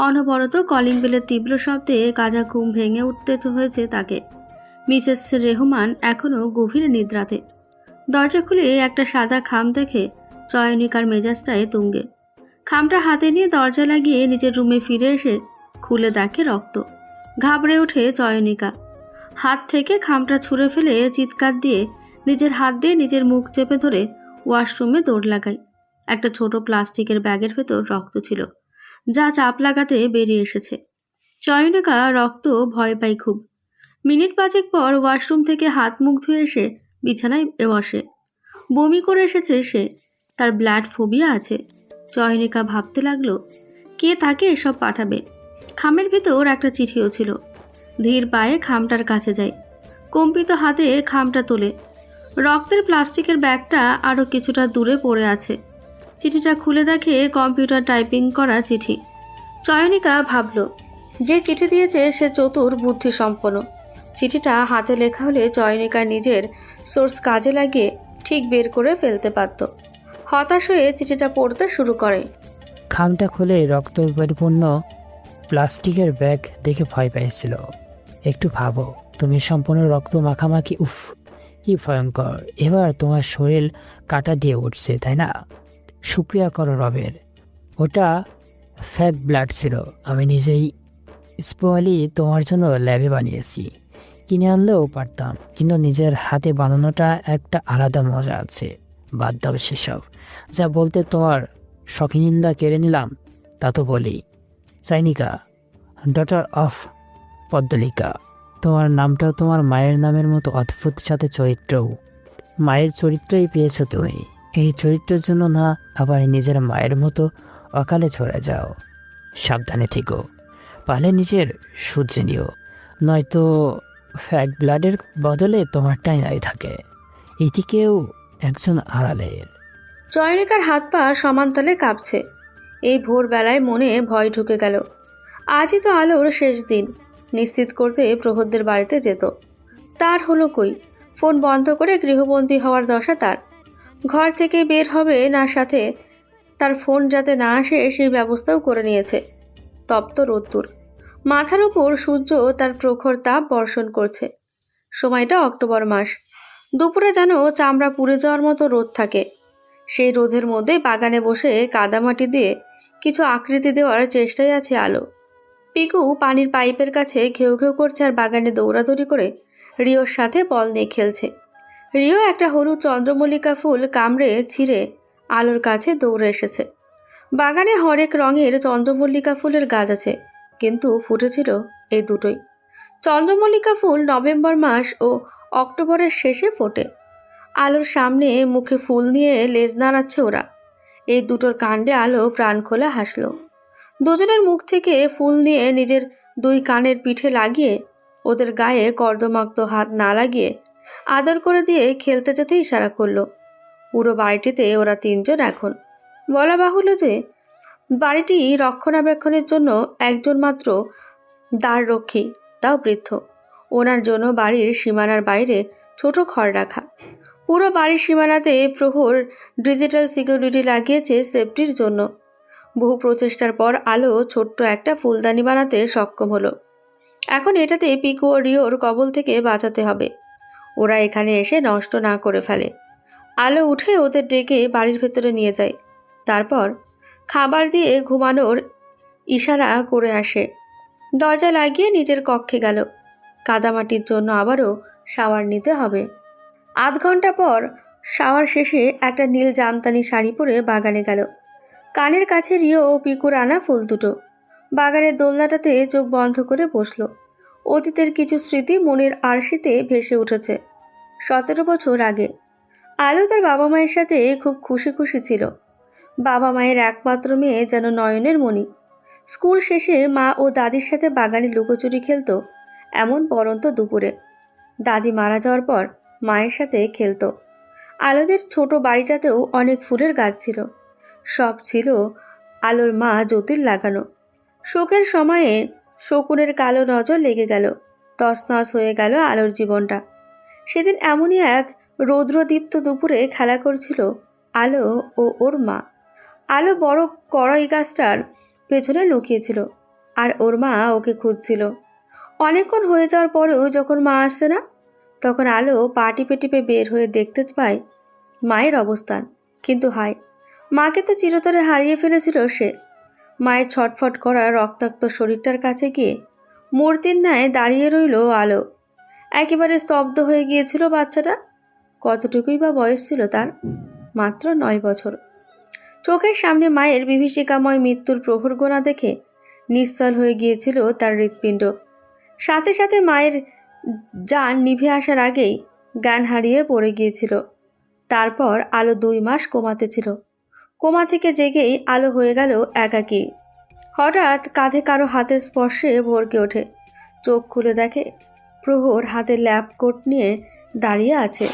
অনবরত কলিং বেলের তীব্র শব্দে কাজা ঘুম ভেঙে উঠতে হয়েছে তাকে। মিসেস রেহমান এখনও গভীর নিদ্রাতে। দরজা খুলে একটা সাদা খাম দেখে চয়নিকার মেজাজটায় তুঙ্গে। খামটা হাতে নিয়ে দরজা লাগিয়ে নিজের রুমে ফিরে এসে খুলে দেখে রক্ত। ঘাবড়ে ওঠে চয়নিকা। হাত থেকে খামটা ছুঁড়ে ফেলে চিৎকার দিয়ে নিজের হাত দিয়ে নিজের মুখ চেপে ধরে ওয়াশরুমে দৌড় লাগায়। একটা ছোট প্লাস্টিকের ব্যাগের ভেতর রক্ত ছিল, যা চাপ লাগাতে বেরিয়ে এসেছে। চয়নিকা রক্ত ভয় পায় খুব। মিনিট 5 পর ওয়াশরুম থেকে হাত মুখ ধুয়ে এসে বিছানায় বসে। বমি করে এসেছে সে, তার ব্লাড ফোবিয়া আছে। চয়নিকা ভাবতে লাগলো, কে তাকে এসব পাঠাবে। খামের ভেতর একটা চিঠিও ছিল। ধীর পায়ে খামটার কাছে যায়, কম্পিত হাতে খামটা তোলে। রক্তের প্লাস্টিকের ব্যাগটা আরও কিছুটা দূরে পড়ে আছে। চিঠিটা খুলে দেখে কম্পিউটার টাইপিং করা চিঠি। চয়নিকা ভাবল, যে চিঠি দিয়েছে সে চতুর বুদ্ধিসম্পন্ন। চিঠিটা হাতে লেখা হলে চয়নিকা নিজের সোর্স কাজে লাগিয়ে ঠিক বের করে ফেলতে পারত। হতাশ হয়ে চিঠিটা পড়তে শুরু করে। খামটা খুলে রক্ত পরিপূর্ণ প্লাস্টিকের ব্যাগ দেখে ভয় পেয়েছিল। একটু ভাবো, তুমি সম্পূর্ণ রক্ত মাখামাখি, উফ কি ভয়ঙ্কর। এবার তোমার শরীর কাটা দিয়ে উঠছে, তাই না? শুক্রিয়া করো রবের, ওটা ফ্যাক ব্লাড ছিল। আমি নিজেই স্পেশালি তোমার জন্য ল্যাবে বানিয়েছি। কিনে আনলেও পারতাম, কিন্তু নিজের হাতে বানানোটা একটা আলাদা মজা আছে। বাদ দাও সেসব, যা বলতে তোমার শখিনিন্দা কেড়ে নিলাম তা তো বলি। Chainika, daughter of পদ্মলিকা। তোমার নামটাও তোমার মায়ের নামের মতো অদ্ভুত, সাথে চরিত্রও মায়ের চরিত্রই পেয়েছো তুমি। এই চরিত্রের জন্য না আবার নিজের মায়ের মতো অকালে ছড়ে যাও। সাবধানে থেকো, পালে নিজের শুধরে নিও, নয়তো ফ্যাক ব্লাডের বদলে তোমারটাই নাই থাকে। এটিকেও একজন আড়ালের। চয়নিকার হাত পা সমানতালে কাঁপছে। এই ভোরবেলায় মনে ভয় ঢুকে গেল। আজই তো আলোর শেষ দিন। নিশ্চিত করতে প্রহরদের বাড়িতে যেত, তার হলো কই। ফোন বন্ধ করে গৃহবন্দী হওয়ার দশা তার। ঘর থেকে বের হবে না, সাথে তার ফোন যাতে না আসে সেই ব্যবস্থাও করে নিয়েছে। তপ্ত রোদ্দুর, মাথার উপর সূর্য তার প্রখর তাপ বর্ষণ করছে। সময়টা অক্টোবর মাস। দুপুরে যেন চামড়া পুড়ে যাওয়ার মতো রোদ থাকে। সেই রোদের মধ্যে বাগানে বসে কাদামাটি দিয়ে কিছু আকৃতি দেওয়ার চেষ্টায় আছে আলো। পিকু পানির পাইপের কাছে ঘেউ ঘেউ করছে আর বাগানে দৌড়াদৌড়ি করে রিওর সাথে বল নিয়ে খেলছে। রিও একটা হলুদ চন্দ্রমল্লিকা ফুল কামড়ে ছিঁড়ে আলোর কাছে দৌড়ে এসেছে। বাগানে হরেক রঙের চন্দ্রমল্লিকা ফুলের গাছ আছে, কিন্তু ফুটেছিল এই দুটোই। চন্দ্রমল্লিকা ফুল নভেম্বর মাস ও অক্টোবরের শেষে ফোটে। আলোর সামনে মুখে ফুল নিয়ে লেজ নাড়াচ্ছে ওরা। এই দুটোর কাণ্ডে আলো প্রাণ খোলা হাসল। দুজনের মুখ থেকে ফুল নিয়ে নিজের 2 কানের পিঠে লাগিয়ে ওদের গায়ে কর্দমাক্ত হাত না লাগিয়ে আদর করে দিয়ে খেলতে যেতে ইশারা করলো। পুরো বাড়িটিতে ওরা 3 জন এখন। বলা বাহুল্য যে বাড়িটি রক্ষণাবেক্ষণের জন্য একজন মাত্র দ্বাররক্ষী, তাও বৃদ্ধ। ওনার জন্য বাড়ির সীমানার বাইরে ছোট ঘর রাখা। পুরো বাড়ির সীমানাতে প্রহর ডিজিটাল সিকিউরিটি লাগিয়েছে সেফটির জন্য। বহু প্রচেষ্টার পর আলো ছোট্ট একটা ফুলদানি বানাতে সক্ষম হলো। এখন এটাতে পিকু ও রিওর কবল থেকে বাঁচাতে হবে। ওরা এখানে এসে নষ্ট না করে ফেলে। আলো উঠে ওদের ডেকে বাড়ির ভেতরে নিয়ে যায়। তারপর খাবার দিয়ে ঘুমানোর ইশারা করে আসে। দরজা লাগিয়ে নিজের কক্ষে গেল। কাদামাটির জন্য আবারও শাওয়ার নিতে হবে। আধ ঘন্টা পর শাওয়ার শেষে একটা নীল জামদানি শাড়ি পরে বাগানে গেল। কানের কাছে রিও ও পিকুর আনা ফুল দুটো। বাগানের দোলনাটাতে চোখ বন্ধ করে বসল। অতীতের কিছু স্মৃতি মনের আরশিতে ভেসে উঠেছে। 17 বছর আগে আলো তার বাবা মায়ের সাথে খুব খুশি খুশি ছিল। বাবা মায়ের একমাত্র মেয়ে যেন নয়নের মণি। স্কুল শেষে মা ও দাদির সাথে বাগানে লুকোচুরি খেলতো এমন পড়ন্ত দুপুরে। দাদি মারা যাওয়ার পর মায়ের সাথে খেলতো। আলোদের ছোট বাড়িটাতেও অনেক ফুলের গাছ ছিল। সব ছিল আলোর মা জ্যোতির লাগানো। শোকের সময়ে শকুনের কালো নজর লেগে গেল, তছনছ হয়ে গেল আলোর জীবনটা। সেদিন এমনই এক রৌদ্রদীপ্ত দুপুরে খেলা করছিল আলো ও ওর মা। আলো বড় কড়াই গাছটার পেছনে লুকিয়েছিল, আর ওর মা ওকে খুঁজছিল। অনেকক্ষণ হয়ে যাওয়ার পরেও যখন মা আসছে না, তখন আলো পা টিপে টিপে বের হয়ে দেখতে পায় মায়ের অবস্থান। কিন্তু হায়, মাকে তো চিরতরে হারিয়ে ফেলেছিল সে। মায়ের ছটফট করা রক্তাক্ত শরীরটার কাছে গিয়ে মূর্তির ন্যায় দাঁড়িয়ে রইল আলো। একেবারে স্তব্ধ হয়ে গিয়েছিল বাচ্চাটা। কতটুকুই বা বয়স ছিল তার? মাত্র 9 বছর। চোখের সামনে মায়ের বিভীষিকাময় মৃত্যুর প্রহর গোনা দেখে নিশ্চল হয়ে গিয়েছিল তার হৃৎপিণ্ড। সাথে সাথে মায়ের জান নিভে আসার আগেই জ্ঞান হারিয়ে পড়ে গিয়েছিল। তারপর আলো 2 মাস কোমাতে ছিল। কোমা থেকে জেগেই আলো হয়ে গেল একাকী। হঠাৎ কাঁধে কারো হাতের স্পর্শে ভরকে ওঠে। চোখ খুলে দেখে প্রহর হাতে ল্যাব কোট নিয়ে দাঁড়িয়ে আছে।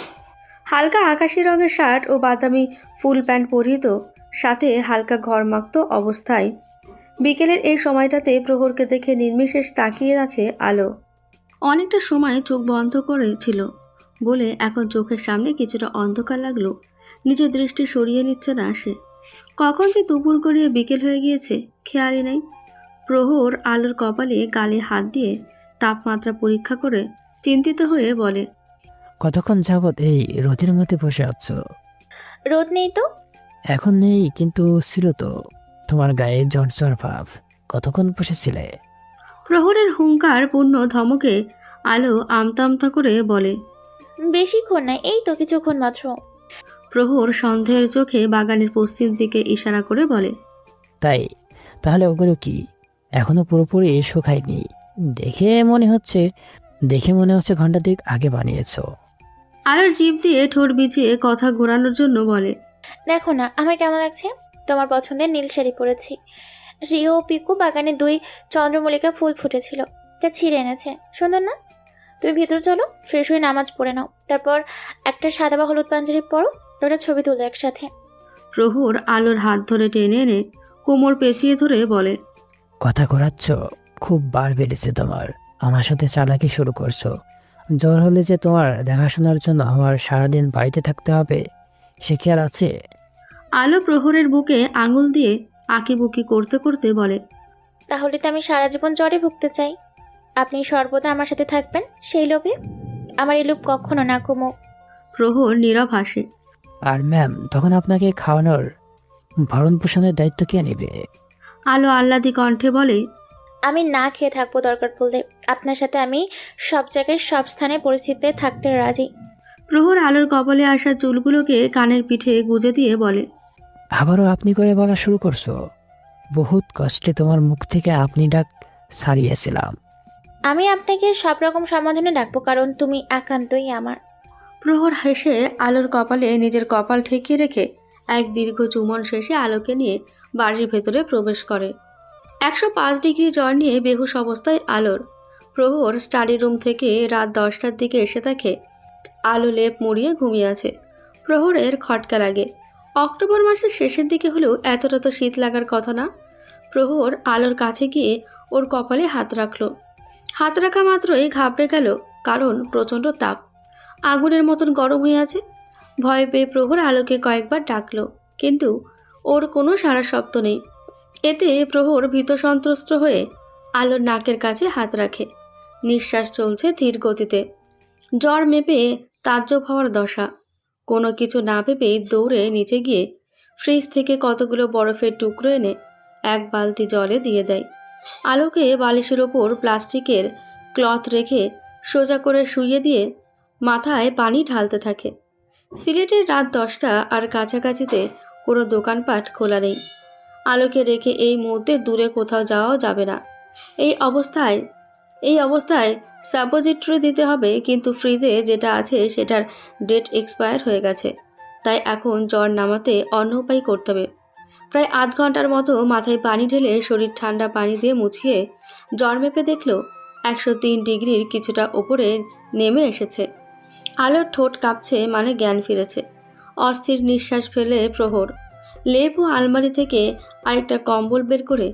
হালকা আকাশি রঙের শার্ট ও বাদামি ফুল প্যান্ট পরিহিত, সাথে হালকা ঘরমাক্ত অবস্থায়। বিকেলের এই সময়টাতে প্রহরকে দেখে নির্বিশেষ তাকিয়ে আছে আলো। অনেকটা সময় চোখ বন্ধ করেছিল বলে এখন চোখের সামনে কিছুটা অন্ধকার লাগলো। নিজের দৃষ্টি সরিয়ে নিচ্ছে না সে। কখন যে দুপুর গড়িয়ে বিকেল হয়ে গিয়েছে খেয়ালই নেই। প্রহর আলোর কপালে গালে হাত দিয়ে তাপমাত্রা পরীক্ষা করে চিন্তিত হয়ে বলে, কতক্ষণ যাবৎ এই রোদের মধ্যে বসে আছো? রোদ নেই তো। এখন নেই, কিন্তু ছিল তো। তোমার গায়ে জ্বর জ্বর ভাব। কতক্ষণ বসেছিলে? প্রহরের হুঙ্কার পূর্ণ ধমকে আলো আমতা আমতা করে বলে, বেশিক্ষণ নাই, এই তো কিছুক্ষণ মাত্র। প্রহর সন্দেহের চোখে বাগানের পশ্চিম দিকে ইশারা করে বলে, তাই? তাহলে ওগুলো কি এখনো পুরোপুরি শুকায়নি? দেখে মনে হচ্ছে ঘন্টা 2 আগে বানিয়েছো। আলোর জিভ দিয়ে ঠোঁট বিছিয়ে কথা ঘোরানোর জন্য বলে, দেখো না আমার কেমন লাগছে। তোমার পছন্দের নীল শাড়ি পরেছি। রিও ও পিকু বাগানে 2 চন্দ্রমল্লিকা ফুল ফুটেছিল, তা ছিঁড়ে এনেছে। সুন্দর না? তুমি ভিতরে চলো, ফ্রেশ হয়ে নামাজ পড়ে নাও, তারপর একটা সাদা বা হলুদ পাঞ্জাবি পরো, ওটা ছবি তুলো একসাথে। প্রহর আলোর হাত ধরে টেনে এনে কোমর পেঁচিয়ে ধরে বলে, কথা ঘোরাচ্ছ? খুব বার বেড়েছে তোমার। আমার সাথে চালাকি শুরু করছো। জ্বর হলে যে তোমার দেখাশোনার জন্য আমার সারাদিন বাড়িতে থাকতে হবে, সে কি আর আছে? আলো প্রহরের বুকে আঙুল দিয়ে আঁকিবুকি করতে করতে বলে, তাহলে তো আমি সারা জীবন জ্বরে ভুগতে চাই। আপনি সর্বদা আমার সাথে থাকবেন সেই লোভে। আমার এই লোভ কখনো না কমুক। প্রহর নীরব হাসে। আর ম্যাম, তখন আপনাকে খাওয়ানোর ভরণ পোষণের দায়িত্ব কে নেবে? আলো আহ্লাদি কণ্ঠে বলে, আমি না খেয়ে থাকবো দরকার পড়লে। আপনার সাথে আমি সব জায়গায় সব স্থানে পরিস্থিতিতে থাকতে রাজি। প্রহর আলোর কপালে আসা চুলগুলোকে কানের পিঠে গুজে দিয়ে বলে, আবারও আপনি করে বলা শুরু করছো? বহুত কষ্টে তোমার মুখ থেকে আপনি ডাক সারিয়েছিলাম। আমি আপনাকে সব রকম সম্বোধনে ডাকবো, কারণ তুমি একান্তই আমার। প্রহর হেসে আলোর কপালে নিজের কপাল ঠেকিয়ে রেখে এক দীর্ঘ চুমন শেষে আলোকে নিয়ে বাড়ির ভেতরে প্রবেশ করে। 105 ডিগ্রি জ্বর নিয়ে বেহুশ অবস্থায় আলোর। প্রহর স্টাডি রুম থেকে রাত 10টার দিকে এসে দেখে আলো লেপ মুড়িয়ে ঘুমিয়ে আছে। প্রহরের খটকা লাগে। অক্টোবর মাসের শেষের দিকে হলেও এতটা তো শীত লাগার কথা না। প্রহর আলোর কাছে গিয়ে ওর কপালে হাত রাখল। হাত রাখা মাত্রই ঘাবড়ে গেল, কারণ প্রচণ্ড তাপ, আগুনের মতন গরম হয়ে আছে। ভয় পেয়ে প্রহর আলোকে কয়েকবার ডাকলো, কিন্তু ওর কোনো সাড়া শব্দ নেই। এতে প্রহর ভীত সন্ত্রস্ত হয়ে আলোর নাকের কাছে হাত রাখে। নিঃশ্বাস চলছে ধীর গতিতে। জ্বর মেপে তাজ্জব হওয়ার দশা। কোনো কিছু না ভেবেই দৌড়ে নিচে গিয়ে ফ্রিজ থেকে কতগুলো বরফের টুকরো এনে 1 বালতি জলে দিয়ে দেয়। আলোকে বালিশের ওপর প্লাস্টিকের ক্লথ রেখে সোজা করে শুইয়ে দিয়ে মাথায় পানি ঢালতে থাকে। সিলেটের রাত 10টা, আর কাছাকাছিতে কোনো দোকানপাট খোলা নেই। আলোকে রেখে এই মুহূর্তে দূরে কোথাও যাওয়াও যাবে না। এই অবস্থায় সাপোজিটরি দিতে হবে, কিন্তু ফ্রিজে যেটা আছে সেটার ডেট এক্সপায়ার হয়ে গেছে। তাই এখন জ্বর নামাতে অন্য উপায় করতে হবে। প্রায় আধ ঘন্টার মতো মাথায় পানি ঢেলে শরীর ঠান্ডা পানি দিয়ে মুছিয়ে জ্বর মেপে দেখল 103 ডিগ্রির কিছুটা ওপরে নেমে এসেছে। আলোর ঠোঁট কাঁপছে, মানে জ্ঞান ফিরেছে। অস্থির নিঃশ্বাস ফেলে প্রহর লেপ ও আলমারি থেকে আরেকটা কম্বল বের করে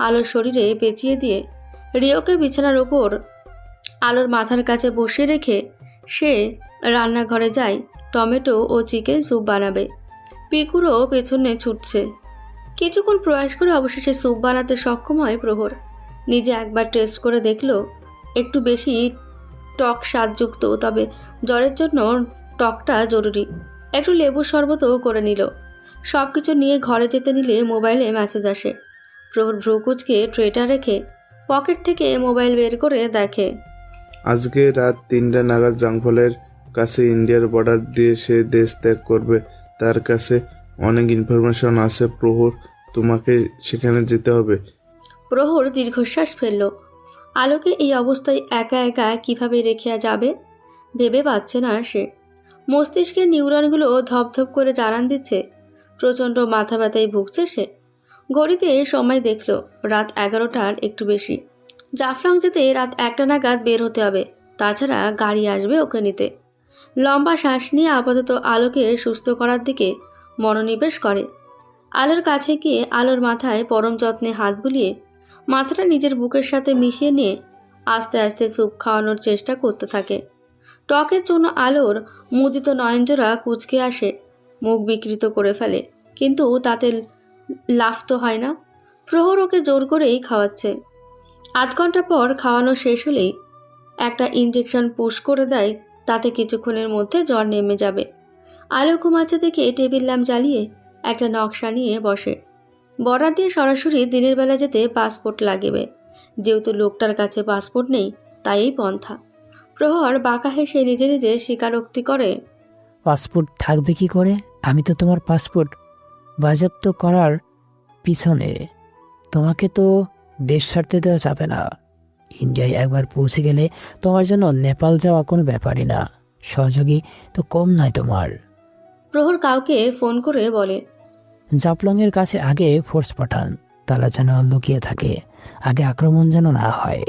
আলোর শরীরে পেঁচিয়ে দিয়ে রিওকে বিছানার ওপর আলোর মাথার কাছে বসিয়ে রেখে সে রান্নাঘরে যায় টমেটো ও চিকেন স্যুপ বানাবে। পিকুরও পেছনে ছুটছে। কিছুক্ষণ প্রয়াস করে অবশেষে স্যুপ বানাতে সক্ষম হয় প্রহর। নিজে একবার টেস্ট করে দেখল একটু বেশি টক স্বাদযুক্ত, তবে জ্বরের জন্য টকটা জরুরি। একটু লেবু শরবতও করে নিল। সব কিছু নিয়ে ঘরে যেতে নিলে মোবাইলে মেসেজ আসে। প্রহর ভ্রুকুচকে ট্রেটা রেখে পকেট থেকে মোবাইল বের করে দেখে আজকে রাত 3টা নাগাদ জাংফলের কাছে ইন্ডিয়ার বর্ডার দিয়ে সে দেশ ত্যাগ করবে। তার কাছে অনেক ইনফরমেশন আছে প্রহর, তোমাকে সেখানে যেতে হবে। প্রহর দীর্ঘশ্বাস ফেলল। আলোকে এই অবস্থায় একা একা কিভাবে রেখে যাবে ভেবে পাচ্ছে না সে। মস্তিষ্কের নিউরনগুলো ধপধপ করে জানান দিচ্ছে। প্রচণ্ড মাথা ব্যথায় ভুগছে সে। ঘড়িতে সময় দেখল রাত 11টার একটু বেশি। জাফলং যেতে রাত 1টা নাগাদ বের হতে হবে, তাছাড়া গাড়ি আসবে ওকে নিতে। লম্বা শ্বাস নিয়ে আপাতত আলোকে সুস্থ করার দিকে মনোনিবেশ করে। আলোর কাছে গিয়ে আলোর মাথায় পরম যত্নে হাত বুলিয়ে মাথাটা নিজের বুকের সাথে মিশিয়ে নিয়ে আস্তে আস্তে স্যুপ খাওয়ানোর চেষ্টা করতে থাকে। টকের জন্য আলোর মুদিত নয়নজোড়া কুঁচকে আসে, মুখ বিকৃত করে ফেলে, কিন্তু তাতে লাভ তো হয় না। প্রহর ওকে জোর করেই খাওয়াচ্ছে। আধ ঘন্টা পর খাওয়ানো শেষ হলেই একটা ইঞ্জেকশন পুশ করে দেয়, তাতে কিছুক্ষণের মধ্যে জ্বর নেমে যাবে। আলো ঘুমাচ্ছে দেখে টেবিল ল্যাম্প জ্বালিয়ে একটা নকশা নিয়ে বসে। বর্ডার দিয়ে সরাসরি দিনের বেলা যেতে পাসপোর্ট লাগবে। যেহেতু লোকটার কাছে পাসপোর্ট নেই, তাই এই পন্থা। প্রহর বাঁকা হেসে নিজে নিজে স্বীকারোক্তি করে, পাসপোর্ট থাকবে কি করে? আমি তো তোমার পাসপোর্ট বাজেয়াপ্ত করার পিছনে। তোমাকে তো দেশ ছাড়তে দেওয়া যাবে না। ইন্ডিয়ায় একবার পৌঁছে গেলে তোমার জন্য নেপাল যাওয়া কোনো ব্যাপারই না। সহযোগী তো কম নয় তোমার। প্রহর কাউকে ফোন করে বলে, জাফলংয়ের কাছে আগে ফোর্স পাঠান, তারা যেন লুকিয়ে থাকে, আগে আক্রমণ যেন না হয়।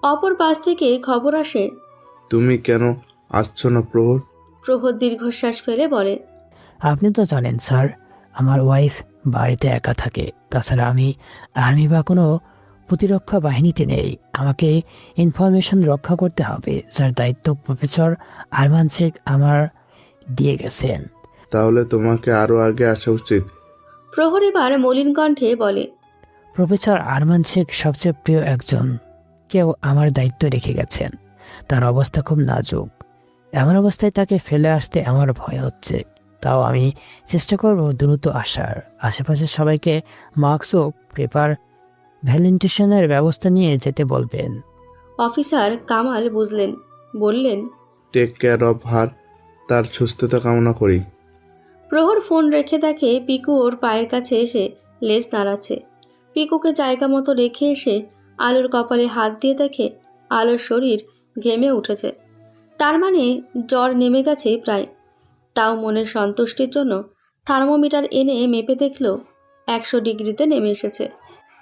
অপর পাশ থেকে খবর আসে। তুমি কেন আসছো না প্রহর? প্রহর দীর্ঘশ্বাস ফেলে বলে, আপনি তো জানেন স্যার, আমার ওয়াইফ বাড়িতে একা থাকে। তাছাড়া আমি আর্মি বা কোনো প্রতিরক্ষা বাহিনীতে নেই। আমাকে ইনফরমেশন রক্ষা করতে হবে, যার দায়িত্ব প্রফেসর আরমান শেখ আমার দিয়ে গেছেন। তাহলে তোমাকে আরো আগে আসা উচিত। প্রহর এবার মলিন কণ্ঠে বলে, প্রফেসর আরমান শেখ সবচেয়ে প্রিয় একজন কেউ আমার দায়িত্ব রেখে গেছেন। তার অবস্থা খুব নাজুক। এমন অবস্থায় তাকে ফেলে আসতে আমার ভয় হচ্ছে। তাও আমি চেষ্টা করব দ্রুত আসার। আশেপাশের সবাইকে মাস্ক ও পেপার ভ্যালেন্টেশনের ব্যবস্থা নিয়ে যেতে বলবেন। অফিসার কামাল বুঝলেন, বললেন, টেক কেয়ার অফ হার, তার সুস্থতা কামনা করি। প্রহর ফোন রেখে দেখে পিকু ওর পায়ের কাছে এসে লেজ নাড়াচ্ছে। পিকুকে জায়গা মতো রেখে এসে আলোর কপালে হাত দিয়ে দেখে আলোর শরীর ঘেমে উঠেছে। তার মানে জ্বর নেমে গেছে প্রায়। তাও মনের সন্তুষ্টির জন্য থার্মোমিটার এনে মেপে দেখল 100 ডিগ্রিতে নেমে এসেছে।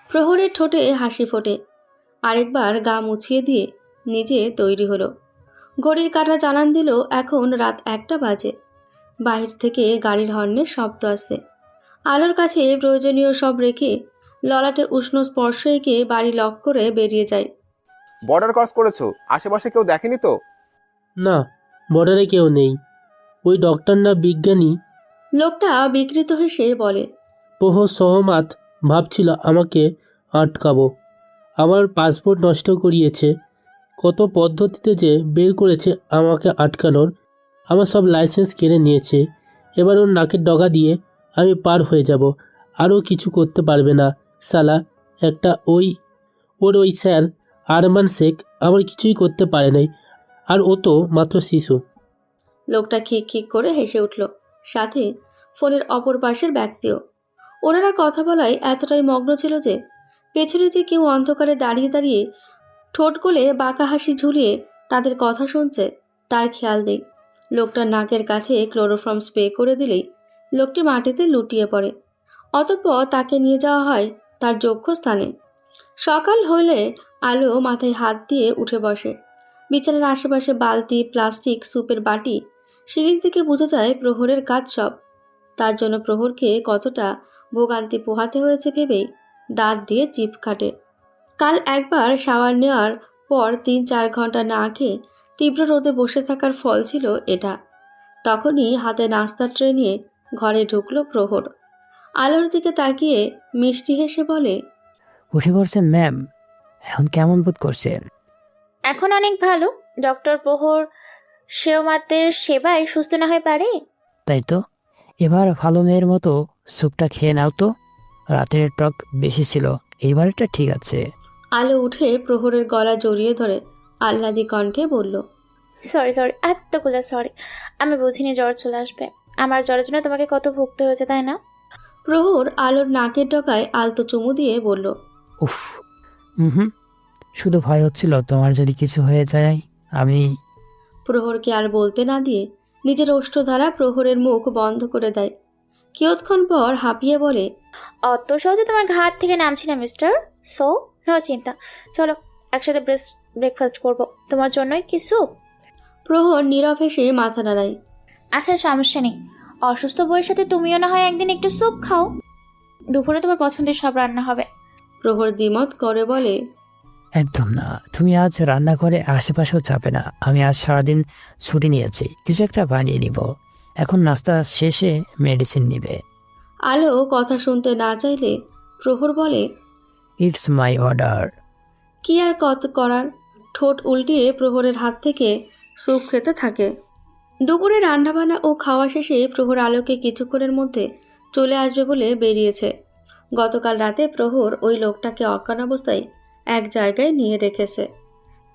প্রহরের ঠোঁটে হাসি ফোটে। আরেকবার গা মুছিয়ে দিয়ে নিজে তৈরি হলো। ঘড়ির কাঁটা জানান দিল এখন রাত 1টা বাজে। বাহির থেকে গাড়ির হর্নের শব্দ আসছে। আলোর কাছে প্রয়োজনীয় সব রেখে ললাটে উষ্ণ স্পর্শ এঁকে বাড়ি লক করে বেরিয়ে যায়। বর্ডার ক্রস করেছো, আশেপাশে কেউ দেখেনি তো? না, বর্ডারে কেউ নেই। ওই ডক্টর না বিজ্ঞানী লোকটা বিকৃত হেসে বলে, প্রহর সহমত ভাবছিল আমাকে আটকাবো। আমার পাসপোর্ট নষ্ট করিয়েছে, কত পদ্ধতিতে যে বের করেছে আমাকে আটকানোর। আমার সব লাইসেন্স কেড়ে নিয়েছে। এবার ওর নাকের ডগা দিয়ে আমি পার হয়ে যাব। আরও কিছু করতে পারবে না সালা একটা। ওই স্যার আরমান শেখ আমার কিছুই করতে পারে নাই। আর ও তো মাত্র শিশু। লোকটা খিক খিক করে হেসে উঠল, সাথে ফোনের অপর পাশের ব্যক্তিও। ওনারা কথা বলায় এতটাই মগ্ন ছিল যে পেছনে যে কেউ অন্ধকারে দাঁড়িয়ে দাঁড়িয়ে ঠোঁট গলে বাঁকা হাসি ঝুলিয়ে তাদের কথা শুনছে তার খেয়াল নেই। লোকটার নাকের কাছে ক্লোরোফর্ম স্প্রে করে দিলেই লোকটি মাটিতে লুটিয়ে পড়ে। অতঃপর তাকে নিয়ে যাওয়া হয় তার যোগ্য স্থানে। সকাল হলে আলো মাথায় হাত দিয়ে উঠে বসে। বিছানার আশেপাশে বালতি, প্লাস্টিক, স্যুপের বাটি। সিরিজ থেকে বোঝা যায় প্রহরের কাজ সব। তার জন্য প্রহরকে কতটা ভোগান্তি পোহাতে হয়েছে ভেবেই দাঁত দিয়ে জিভ কাটে। কাল একবার শাওয়ার নেওয়ার পর 3-4 ঘন্টা না খেয়ে তীব্র রোদে বসে থাকার ফল ছিল এটা। তখনই হাতে নাস্তার ট্রে নিয়ে ঘরে ঢুকলো প্রহর। আলোর দিকে তাকিয়ে মিষ্টি হেসে বলে, উঠে পড়ছেন ম্যাম? এখন কেমন বোধ করছেন? এখন অনেক ভালো। ডক্টর প্রহর সেওমাতের সেবায় সুস্থ না হয়ে পারে? তাই তো, এবার ভালো মেয়ের মতো স্যুপটা খেয়ে নাও তো। রাতের টক বেশি ছিল, এইবারটা ঠিক আছে। আলো উঠে প্রহরের গলা জড়িয়ে ধরে আহ্লাদি কণ্ঠে বলল, সরি, এতগুলো সরি। আমি বুঝিনি জ্বর চলে আসবে। আমার জ্বরের জন্য তোমাকে কত ভুগতে হয়েছে, তাই না? প্রহর আলোর নাকের ডগায় আলতো চুমু দিয়ে বলল, উফ, হুম, শুধু ভয় হচ্ছিল তোমার যদি কিছু হয়ে যায়। আমি প্রহরকে আর বলতে না দিয়ে নিজের ওষ্ঠ দ্বারা প্রহরের মুখ বন্ধ করে দেয়। কিয়ৎক্ষণ পর হাঁপিয়ে বলে, অত সহজে তোমার ঘাট থেকে নামছি না মিস্টার। সো নো চিন্তা, চলো একসাথে ব্রেকফাস্ট করবো। তোমার জন্যই কি স্যুপ? প্রহর নীরব হেসে মাথা নাড়ায়। আচ্ছা, সমস্যা নেই। অসুস্থ বউয়ের সাথে তুমিও না হয় একদিন একটু স্যুপ খাও। দুপুরে তোমার পছন্দের সব রান্না হবে। প্রহর দ্বিমত করে বলে, একদম না, তুমি আজ রান্নাঘরে আশেপাশেও যাবে না। আমি আজ সারাদিন ছুটি নিয়েছি, কিছু একটা বানিয়ে নিব। এখন নাস্তা শেষে মেডিসিন নিবে। আলো কথা শুনতে না চাইলে প্রহর বলে, ইটস মাই অর্ডার। কি আর কত করার। ঠোঁট উল্টিয়ে প্রহরের হাত থেকে স্যুপ খেতে থাকে। দুপুরে রান্নাবান্না ও খাওয়া শেষে প্রহর আলোকে কিছুক্ষণের মধ্যে চলে আসবে বলে বেরিয়েছে। গতকাল রাতে প্রহর ওই লোকটাকে অজ্ঞান অবস্থায় এক জায়গায় নিয়ে রেখেছে।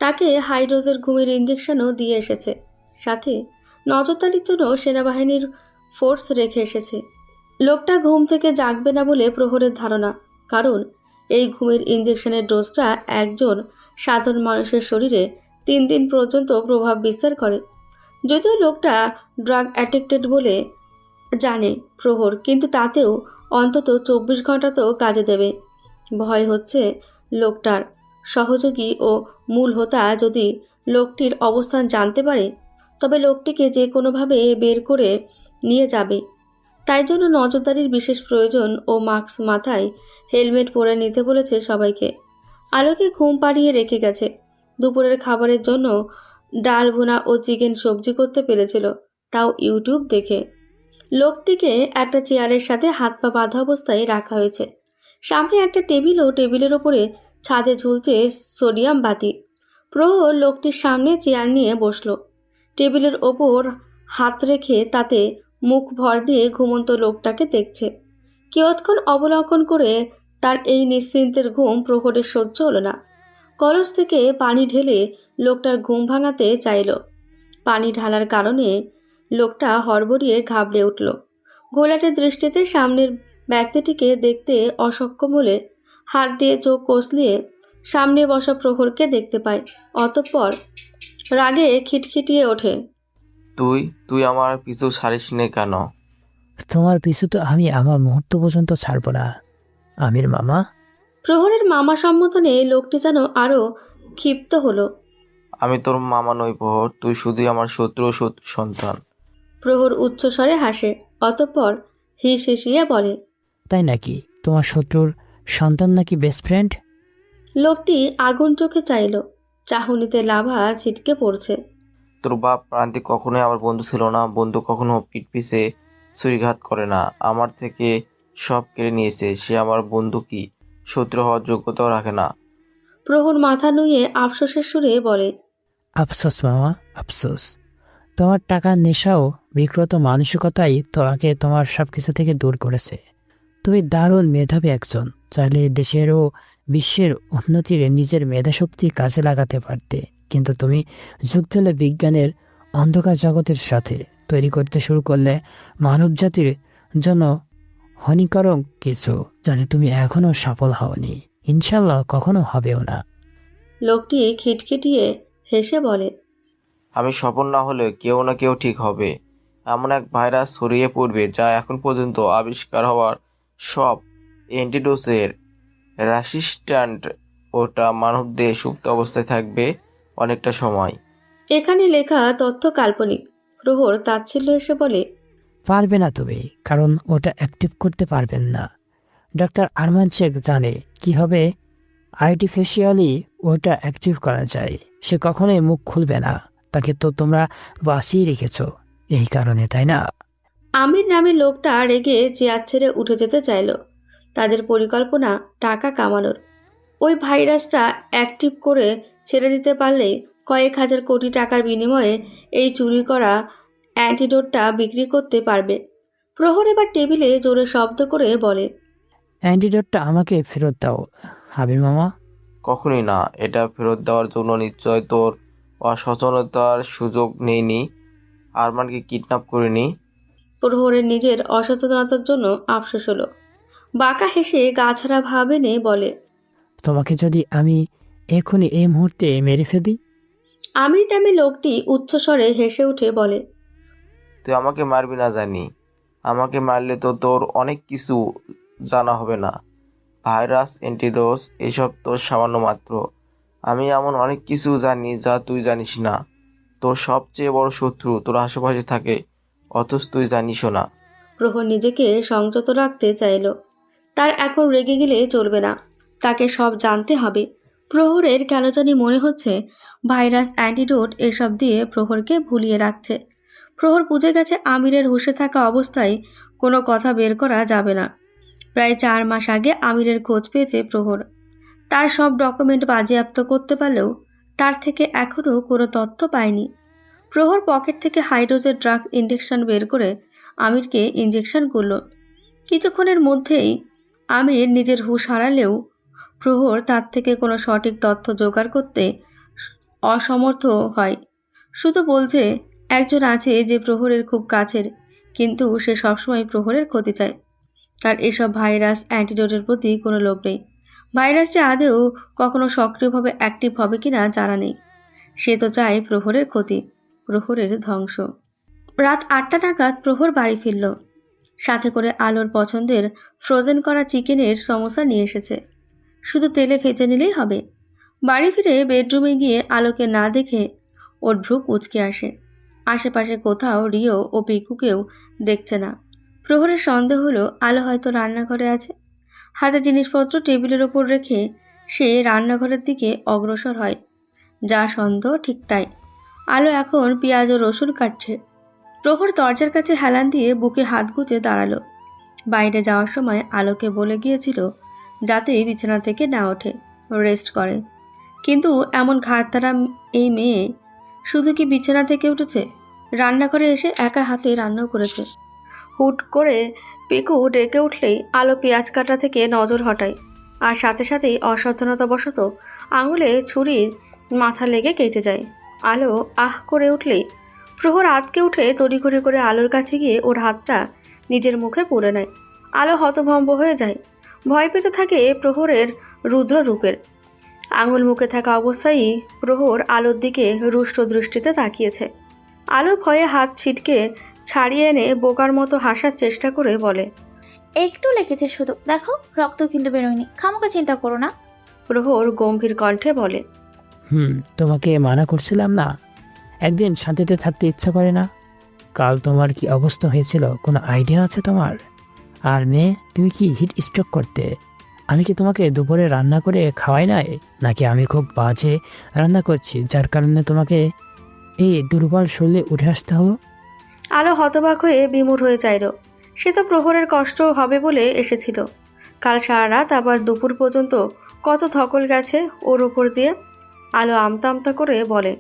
তাকে হাই ডোজের ঘুমের ইঞ্জেকশনও দিয়ে এসেছে। সাথে নজরদারির জন্য সেনাবাহিনীর ফোর্স রেখে এসেছে। লোকটা ঘুম থেকে জাগবে না বলে প্রহরের ধারণা, কারণ এই ঘুমের ইঞ্জেকশনের ডোজটা একজন সাধারণ মানুষের শরীরে 3 দিন পর্যন্ত প্রভাব বিস্তার করে। যদিও লোকটা ড্রাগ অ্যাডিক্টেড বলে জানে প্রহর, কিন্তু তাতেও অন্তত 24 ঘন্টা তো কাজে দেবে। ভয় হচ্ছে লোকটার সহযোগী ও মূল হোতা যদি লোকটির অবস্থান জানতে পারে, তবে লোকটিকে যে কোনোভাবে বের করে নিয়ে যাবে। তাই জন্য নজরদারির বিশেষ প্রয়োজন ও মাস্ক মাথায় হেলমেট পরে নিতে বলেছে সবাইকে। আলোকে ঘুম পাড়িয়ে রেখে গেছে। দুপুরের খাবারের জন্য ডাল ভুনা ও চিকেন সবজি করতে পেরেছিল, তাও ইউটিউব দেখে। লোকটিকে একটা চেয়ারের সাথে হাত পা বাঁধা অবস্থায় রাখা হয়েছে। সামনে একটা টেবিল ও টেবিলের ওপরে ছাদে ঝুলছে সোডিয়াম বাতি। প্রহর লোকটির সামনে চেয়ার নিয়ে বসলো। টেবিলের ওপর হাত রেখে তাতে মুখ ভর দিয়ে ঘুমন্ত লোকটাকে দেখছে। কিয়ৎক্ষণ অবলোকন করে তার এই নিশ্চিন্তের ঘুম প্রহরের সহ্য হলো না। কলস থেকে পানি ঢেলে লোকটার ঘুম ভাঙাতে চাইল। পানি ঢালার কারণে লোকটা হড়বড়িয়ে ঘাবড়ে উঠল। ঘোলাটে দৃষ্টিতে সামনের ব্যক্তিটিকে দেখতে অসক্ষম হলে হাত দিয়ে চোখ কষলিয়ে সামনে বসা প্রহরকে দেখতে পায়। অতঃপর রাগে খিটখিটিয়ে ওঠে, তুই আমার পিছু ছাড়িস নে কেন? তোমার পিছু তো আমি আমার মুহূর্ত পর্যন্ত ছাড়বো না, আমির মামা। প্রহরের মামা সম্বোধনে লোকটি যেন আরো ক্ষিপ্ত হলো। আমি তোর মামা নই প্রহর, তুই শুধুই আমার শত্রু সন্তান। প্রহর উচ্চস্বরে হাসে, অতঃপর হিস হিসিয়ে বলে, তাই নাকি? তোমার শত্রুর সন্তান নাকি বেস্ট ফ্রেন্ড? লোকটি আগুন চোখে চাইল। চাহনিতে লাভা ছিটকে পড়ছে। তোর বাপ প্রান্তিক কখনোই আমার বন্ধু ছিল না। বন্ধু কখনো পিঠ পিছে ছুরিঘাত করে না। আমার থেকে সব কেড়ে নিয়েছে। সে আমার বন্ধু কি শত্রু হওয়ার যোগ্যতাও রাখে না। প্রহর মাথা নুয়ে আফসোসের সুরে বলে, আফসোস মামা, আফসোস। তোমার টাকার নেশাও বিক্রত মানসিকতাই তোমাকে তোমার সবকিছু থেকে দূর করেছে। তুমি দারুণ মেধাবী একজন, চাইলে দেশের ও বিশ্বের উন্নতির নিজের মেধাশক্তি কাজে লাগাতে পারতে, কিন্তু তুমি যুক্ত হলে বিজ্ঞানের অন্ধকার জগতের সাথে, তৈরি করতে শুরু করলে মানবজাতির জন্য হানিকারক কিছু, যাতে তুমি এখনো সফল হওনি, ইনশাল্লাহ কখনো হবেও না। লোকটি খিটখিটিয়ে হেসে বলে, আমি সফল না হলে কেউ না কেউ ঠিক হবে। এমন এক ভাইরাস ছড়িয়ে পড়বে যা এখন পর্যন্ত আবিষ্কার হওয়ার সব অ্যান্টিডোসের রেসিস্ট্যান্ট। ওটা মানবদেহে সুপ্ত অবস্থায় থাকবে অনেকটা সময়। এখানে লেখা তথ্য কাল্পনিক। প্রহর তাচ্ছিল্য এসে বলে, পারবে না তুমি, কারণ ওটা অ্যাক্টিভ করতে পারবেন না। ডক্টর আরমান শেখ জানে কিভাবে আর্টিফিশিয়ালি ওটা অ্যাক্টিভ করা যায়। সে কখনোই মুখ খুলবে না। তাকে তো তোমরা বাঁচিয়ে রেখেছ এই কারণে, তাই না? আমির নামের লোকটা রেগে চেয়ার ছেড়ে উঠে যেতে চাইল। তাদের পরিকল্পনা টাকা কামানোর। ওই ভাইরাসটা অ্যাক্টিভ করে ছেড়ে দিতে পারলে কয়েক হাজার কোটি টাকার বিনিময়ে এই চুরি করা অ্যান্টিডোটটা বিক্রি করতে পারবে। প্রহর এবার টেবিলে জোরে শব্দ করে বলে, অ্যান্টিডোটটা আমাকে ফেরত দাও হাবিব মামা। কখনোই না। এটা ফেরত দেওয়ার জন্য নিশ্চয় তোর অসচেতনতার সুযোগ নেইনি। আরমানকে কিডন্যাপ করিনি। প্রহরের নিজের অসচেতনতার জন্য আফসোস হলো। বাঁকা হেসে গাছাড়া ভাব এনে বলে, তোমাকে যদি আমি এখনই এই মুহূর্তে মেরে ফেলি? আমির নামে লোকটি উচ্চস্বরে হেসে উঠে বলে, তুই আমাকে মারবি না জানি। আমাকে মারলে তো তোর অনেক কিছু জানা হবে না। ভাইরাস, অ্যান্টিডোস এসব তোর সামান্য মাত্র। আমি এমন অনেক কিছু জানি যা তুই জানিস না। তোর সবচেয়ে বড় শত্রু তোর আশেপাশে থাকে, অথচ তুই জানিসও না। প্রহর নিজেকে সংযত রাখতে চাইল। তার এখন রেগে গেলে চলবে না, তাকে সব জানতে হবে। প্রহরের কেন জানি মনে হচ্ছে ভাইরাস, অ্যান্টিডোট এসব দিয়ে প্রহরকে ভুলিয়ে রাখছে। প্রহর বুঝে গেছে আমিরের হুঁশে থাকা অবস্থায় কোনো কথা বের করা যাবে না। প্রায় 4 মাস আগে আমিরের খোঁজ পেয়েছে প্রহর। তার সব ডকুমেন্ট বাজেয়াপ্ত করতে পারলেও তার থেকে এখনও কোনো তথ্য পায়নি। প্রহর পকেট থেকে হাইড্রোজের ড্রাগ ইঞ্জেকশন বের করে আমিরকে ইঞ্জেকশন করল। কিছুক্ষণের মধ্যেই আমির নিজের হুঁশ হারালেও প্রহর তার থেকে কোনো সঠিক তথ্য জোগাড় করতে অসমর্থ হয়। শুধু বলছে একজন আছে যে প্রহরের খুব কাছের, কিন্তু সে সবসময় প্রহরের ক্ষতি চায়। তার এসব ভাইরাস, অ্যান্টিডোটের প্রতি কোনো লোভ নেই। ভাইরাসটি আদেও কখনো সক্রিয়ভাবে অ্যাক্টিভ হবে কিনা জানা নেই। সে তো চায় প্রহরের ক্ষতি, প্রহরের ধ্বংস। রাত 8টা নাগাদ প্রহর বাড়ি ফিরল। সাথে করে আলোর পছন্দের ফ্রোজেন করা চিকেনের সমোসা নিয়ে এসেছে। শুধু তেলে ভেজে নিলেই হবে। বাড়ি ফিরে বেডরুমে গিয়ে আলোকে না দেখে ওর ভ্রু কুঁচকে আসে। আশেপাশে কোথাও রিও ও পিকুকেও দেখছে না। প্রহরের সন্দেহ হলো আলো হয়তো রান্নাঘরে আছে। হাতে জিনিসপত্র টেবিলের ওপর রেখে সে রান্নাঘরের দিকে অগ্রসর হয়। যা সন্দেহ ঠিক তাই। আলো এখন পেঁয়াজ ও রসুন কাটছে। প্রহর দরজার কাছে হেলান দিয়ে বুকে হাত গুজে দাঁড়ালো। বাইরে যাওয়ার সময় আলোকে বলে গিয়েছিল যাতে বিছানা থেকে না ওঠে, রেস্ট করে। কিন্তু এমন ঘাড়তারা এই মেয়ে শুধু কি বিছানা থেকে উঠেছে, রান্নাঘরে এসে একা হাতে রান্নাও করেছে। হুট করে পিকু ডেকে উঠলেই আলো পেঁয়াজ কাটা থেকে নজর হটায়, আর সাথে সাথেই অসাবধানতাবশত আঙুলে ছুরির মাথা লেগে কেটে যায়। আলো আহ করে উঠলেই প্রহর আতকে উঠে তড়িঘড়ি করে আলোর কাছে গিয়ে ওর হাতটা নিজের মুখে পুরে নেয়। আলো হতভম্ব হয়ে যায়। ভয় পেতে থাকে প্রহরের রুদ্র রূপের। আঙুল মুখে থাকা অবস্থায় প্রহর আলোর দিকে রুষ্ট দৃষ্টিতে তাকিয়েছে। আলো ভয়ে হাত ছিটকে ছাড়িয়ে এনে বোকার মতো হাসার চেষ্টা করে বলে, একটু লেগেছে শুধু, দেখো রক্ত কিন্তু বেরোয়নি, খামোকা চিন্তা করো না। প্রহর গম্ভীর কণ্ঠে বলে, তোমাকে মানা করছিলাম না, একদিন শান্তিতে থাকতে ইচ্ছা করে না? কাল তোমার কি অবস্থা হয়েছিল কোনো আইডিয়া আছে তোমার? আর মেয়ে, তুমি কি হিট স্ট্রোক করতে? আমি কি তোমাকে দুপুরে রান্না করে খাওয়াই নাই? নাকি আমি খুব বাজে রান্না করছি যার কারণে তোমাকে এই দুর্বল শরীরে উঠে আসতে হলো? আলো হতবাক হয়ে বিমূঢ় হয়ে চাইল। সে তো প্রহরের কষ্ট হবে বলে এসেছিল। কাল সারা রাত আবার দুপুর পর্যন্ত কত ধকল গেছে ওর ওপর দিয়ে। আলো আমতা আমতা করে বলে,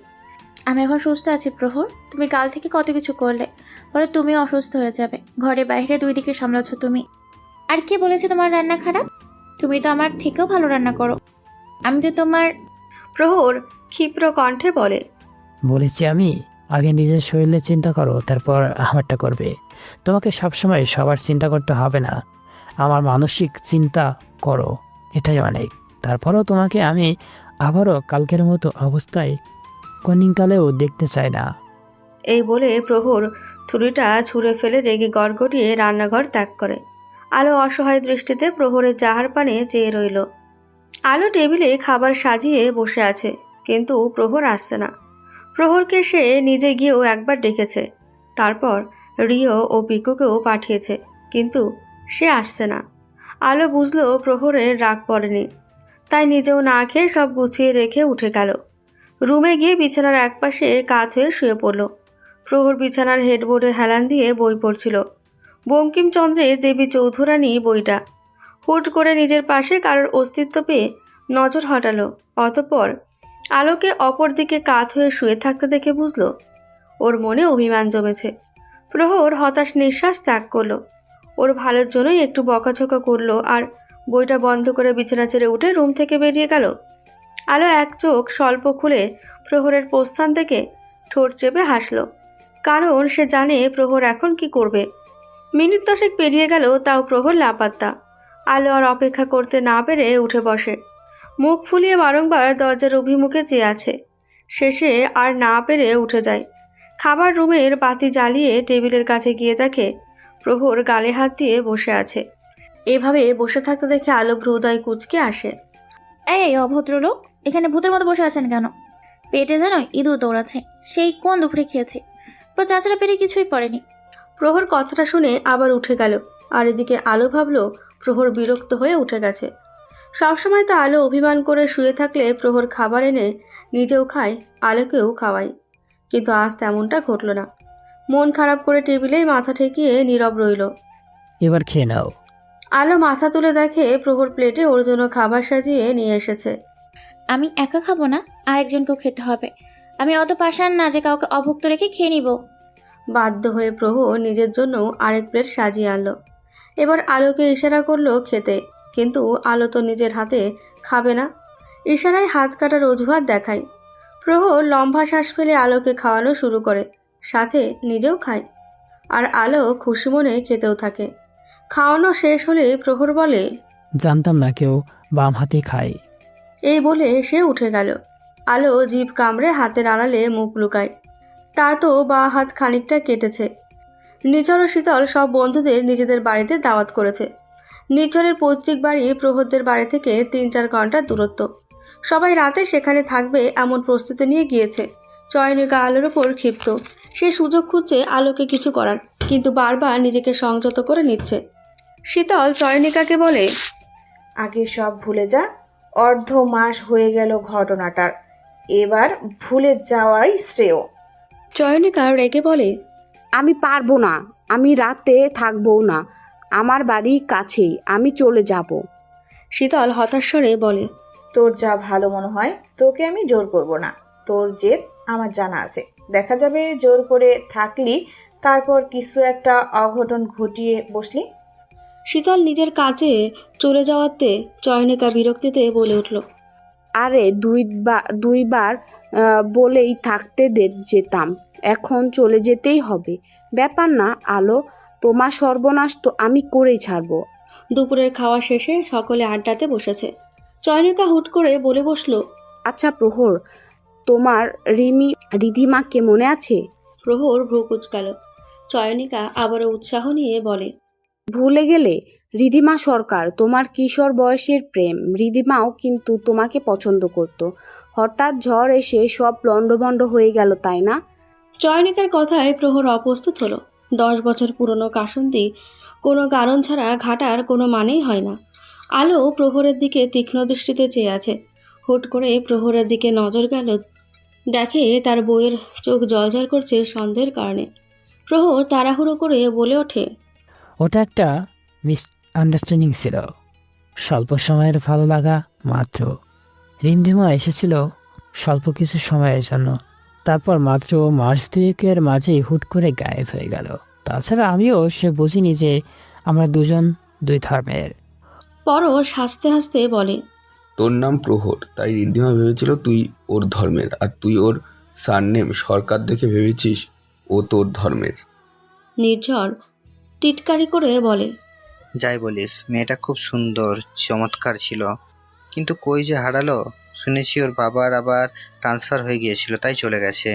আমি এখন সুস্থ আছি প্রহর। তুমি কাল থেকে কত কিছু করলে, পরে তুমি অসুস্থ হয়ে যাবে। ঘরে বাইরে 2 দিকে সামলাচ্ছ তুমি। আর কে বলেছে তোমার রান্না খারাপ? তুমি তো আমার থেকেও ভালো রান্না করো। আমি তো তোমার। প্রহর ক্ষিপ্র কণ্ঠে বলে, বলেছি আমি? আগে নিজের শরীরে চিন্তা করো, তারপর আমারটা করবে। তোমাকে সবসময় সবার চিন্তা করতে হবে না, আমার মানসিক চিন্তা করো, এটাই অনেক। তারপরও তোমাকে আমি আবারও কালকের মতো অবস্থায় ক্ষণিককালেও দেখতে চায় না। এই বলে প্রহর ছুরিটা ছুঁড়ে ফেলে রেগে গড়গড়িয়ে রান্নাঘর ত্যাগ করে। আলো অসহায় দৃষ্টিতে প্রহরের জাহার পানে চেয়ে রইল। আলো টেবিলে খাবার সাজিয়ে বসে আছে, কিন্তু প্রহর আসছে না। প্রহরকে সে নিজে গিয়েও একবার ডেকেছে, তারপর রিও ও পিকুকেও পাঠিয়েছে, কিন্তু সে আসছে না। আলো বুঝলো প্রহরের রাগ পড়েনি, তাই নিজেও না খেয়ে সব গুছিয়ে রেখে উঠে গেল। রুমে গিয়ে বিছানার একপাশে কাত হয়ে শুয়ে পড়ল। প্রহর বিছানার হেডবোর্ডে হেলান দিয়ে বই পড়ছিল, বঙ্কিমচন্দ্রের দেবী চৌধুরানী বইটা। হুট করে নিজের পাশে কারোর অস্তিত্ব পেয়ে নজর হটালো। অতঃপর আলোকে অপর দিকে কাত হয়ে শুয়ে থাকতে দেখে বুঝল ওর মনে অভিমান জমেছে। প্রহর হতাশ নিঃশ্বাস ত্যাগ করলো। ওর ভালোর জন্যই একটু বকাঝকা করলো আর বইটা বন্ধ করে বিছানা ছেড়ে উঠে রুম থেকে বেরিয়ে গেল। আলো এক চোখ স্বল্প খুলে প্রহরের প্রস্থান থেকে ঠোঁট চেপে হাসল, কারণ সে জানে প্রহর এখন কি করবে। মিনিট 10 পেরিয়ে গেল, তাও প্রহর লাপাত্তা। আলো আর অপেক্ষা করতে না পেরে উঠে বসে, মুখ ফুলিয়ে বারংবার দরজার অভিমুখে চেয়ে আছে। শেষে আর না পেরে উঠে যায়। খাবার রুমের বাতি জ্বালিয়ে টেবিলের কাছে গিয়ে দেখে প্রহর গালে হাত দিয়ে বসে আছে। এভাবে বসে থাকতে দেখে আলো ভ্রুদয় কুঁচকে আসে। এই অভদ্রলোক, এখানে ভূতের মতো বসে আছেন কেন? পেটে যেন ইঁদুর দৌড়াচ্ছে, সেই কোন দুপুরে খেয়েছে, বা চাচারা পেটে কিছুই পড়েনি। প্রহর কথাটা শুনে আবার উঠে গেল, আর এদিকে আলো ভাবল প্রহর বিরক্ত হয়ে উঠে গেছে। সবসময় তো আলো অভিমান করে শুয়ে থাকলে প্রহর খাবার এনে নিজেও খায়, আলোকেও খাওয়ায়, কিন্তু আজ তেমনটা ঘটল না। মন খারাপ করে টেবিলেই মাথা ঠেকিয়ে নীরব রইল। এবার খেয়ে নাও। আলো মাথা তুলে দেখে প্রহর প্লেটে ওর জন্য খাবার সাজিয়ে নিয়ে এসেছে। আমি একা খাবো না, আরেকজনকেও খেতে হবে। আমি অত পাষাণ না যে কাউকে অভুক্ত রেখে খেয়ে নিব। বাধ্য হয়ে প্রহর নিজের জন্য আরেক প্লেট সাজিয়ে আনলো। এবার আলোকে ইশারা করলো খেতে, কিন্তু আলো তো নিজের হাতে খাবে না। ইশারায় হাত কাটার অজুহাত দেখায়। প্রহর লম্বা শ্বাস ফেলে আলোকে খাওয়ানো শুরু করে, সাথে নিজেও খায়, আর আলো খুশি মনে খেতেও থাকে। খাওয়ানো শেষ হলে প্রহর বলে, জানতাম না কেউ বাম হাতে খায়। এই বলে সে উঠে গেল। আলো জিভ কামড়ে হাতের আড়ালে মুখ লুকায়। তার তো বা হাত খানিকটা কেটেছে। নিঝর ও শীতল সব বন্ধুদের নিজেদের বাড়িতে দাওয়াত করেছে। নিঝরের পৈতৃক বাড়ি প্রহরদের বাড়ি থেকে 3-4 ঘন্টার দূরত্ব। সবাই রাতে সেখানে থাকবে এমন প্রস্তুতি নিয়ে গিয়েছে। চয়নিকা আলোর ওপর ক্ষিপ্ত। সে সুযোগ খুঁজছে আলোকে কিছু করার, কিন্তু বারবার নিজেকে সংযত করে নিচ্ছে। শীতল চয়নিকাকে বলে, আগে সব ভুলে যা, অর্ধ মাস হয়ে গেল ঘটনাটার, এবার ভুলে যাওয়াই শ্রেয়। চয়নিকা রেগে বলে, আমি পারবো না, আমি রাতে থাকবো না, আমার বাড়ি কাছেই, আমি চলে যাব। শীতল হতাশ্বরে বলে, তোর যা ভালো মনে হয়, তোকে আমি জোর করব না। তোর জেদ আমার জানা আছে, দেখা যাবে জোর করে থাকলি, তারপর কিছু একটা অঘটন ঘটিয়ে বসলি। শীতল নিজের কাজে চলে যাওয়াতে চয়নিকা বিরক্তিতে বলে উঠল, আরে দুইবার বলেই থাকতে যেতাম, এখন চলে যেতেই হবে। ব্যাপার না আলো, তোমার সর্বনাশ তো আমি করেই ছাড়বো। দুপুরের খাওয়া শেষে সকলে আড্ডাতে বসেছে। চয়নিকা হুট করে বলে বসলো, আচ্ছা প্রহর, তোমার রিধিমাকে মনে আছে? প্রহর ভ্রু কুঁচকাল। চয়নিকা আবারও উৎসাহ নিয়ে বলে, ভুলে গেলে? রিধিমা সরকার তোমার কিশোর বয়সের প্রেম। রিধিমাও কিন্তু তোমাকে পছন্দ করত, হঠাৎ ঝড় এসে সব লণ্ডভণ্ড হয়ে গেল, তাই না? চয়নিকার কথায় প্রহর অপ্রস্তুত হলো। 10 বছর পুরনো কাসুন্দি কোনো কারণ ছাড়া ঘাটার কোনো মানেই হয় না। আলো প্রহরের দিকে তীক্ষ্ণ দৃষ্টিতে চেয়ে আছে। হুট করে প্রহরের দিকে নজর গেল, দেখে তার বউয়ের চোখ জ্বলজ্বল করছে সন্দেহের কারণে। প্রহর তাড়াহুড়ো করে বলে ওঠে, ওটা একটা মিসআন্ডারস্ট্যান্ডিং ছিল, স্বল্প সময়ের ভালো লাগা মাত্র। রিমঝিমা এসেছিল স্বল্প কিছু সময়ের জন্য, তারপর মাত্র মাস 2-এর মাঝেই হুট করে গায়েব হয়ে গেল। তাছাড়া আমিও সে বুঝিনি যে আমরা দুজন দুই ধর্মের। পরশ হাসতে হাসতে বলে, তোর নাম প্রহর, তাই রিদ্ধিমা ভেবেছিল তুই ওর ধর্মের, আর তুই ওর সারনেম সরকার দেখে ভেবেছিস ও তোর ধর্মের। নির্ঝর টিটকারি করে বলে, যাই বলিস, মেয়েটা খুব সুন্দর, চমৎকার ছিল, কিন্তু কই যে হারালো? শুনেছি ওর বাবার আবার ট্রান্সফার হয়ে গিয়েছিল, তাই চলে গেছে।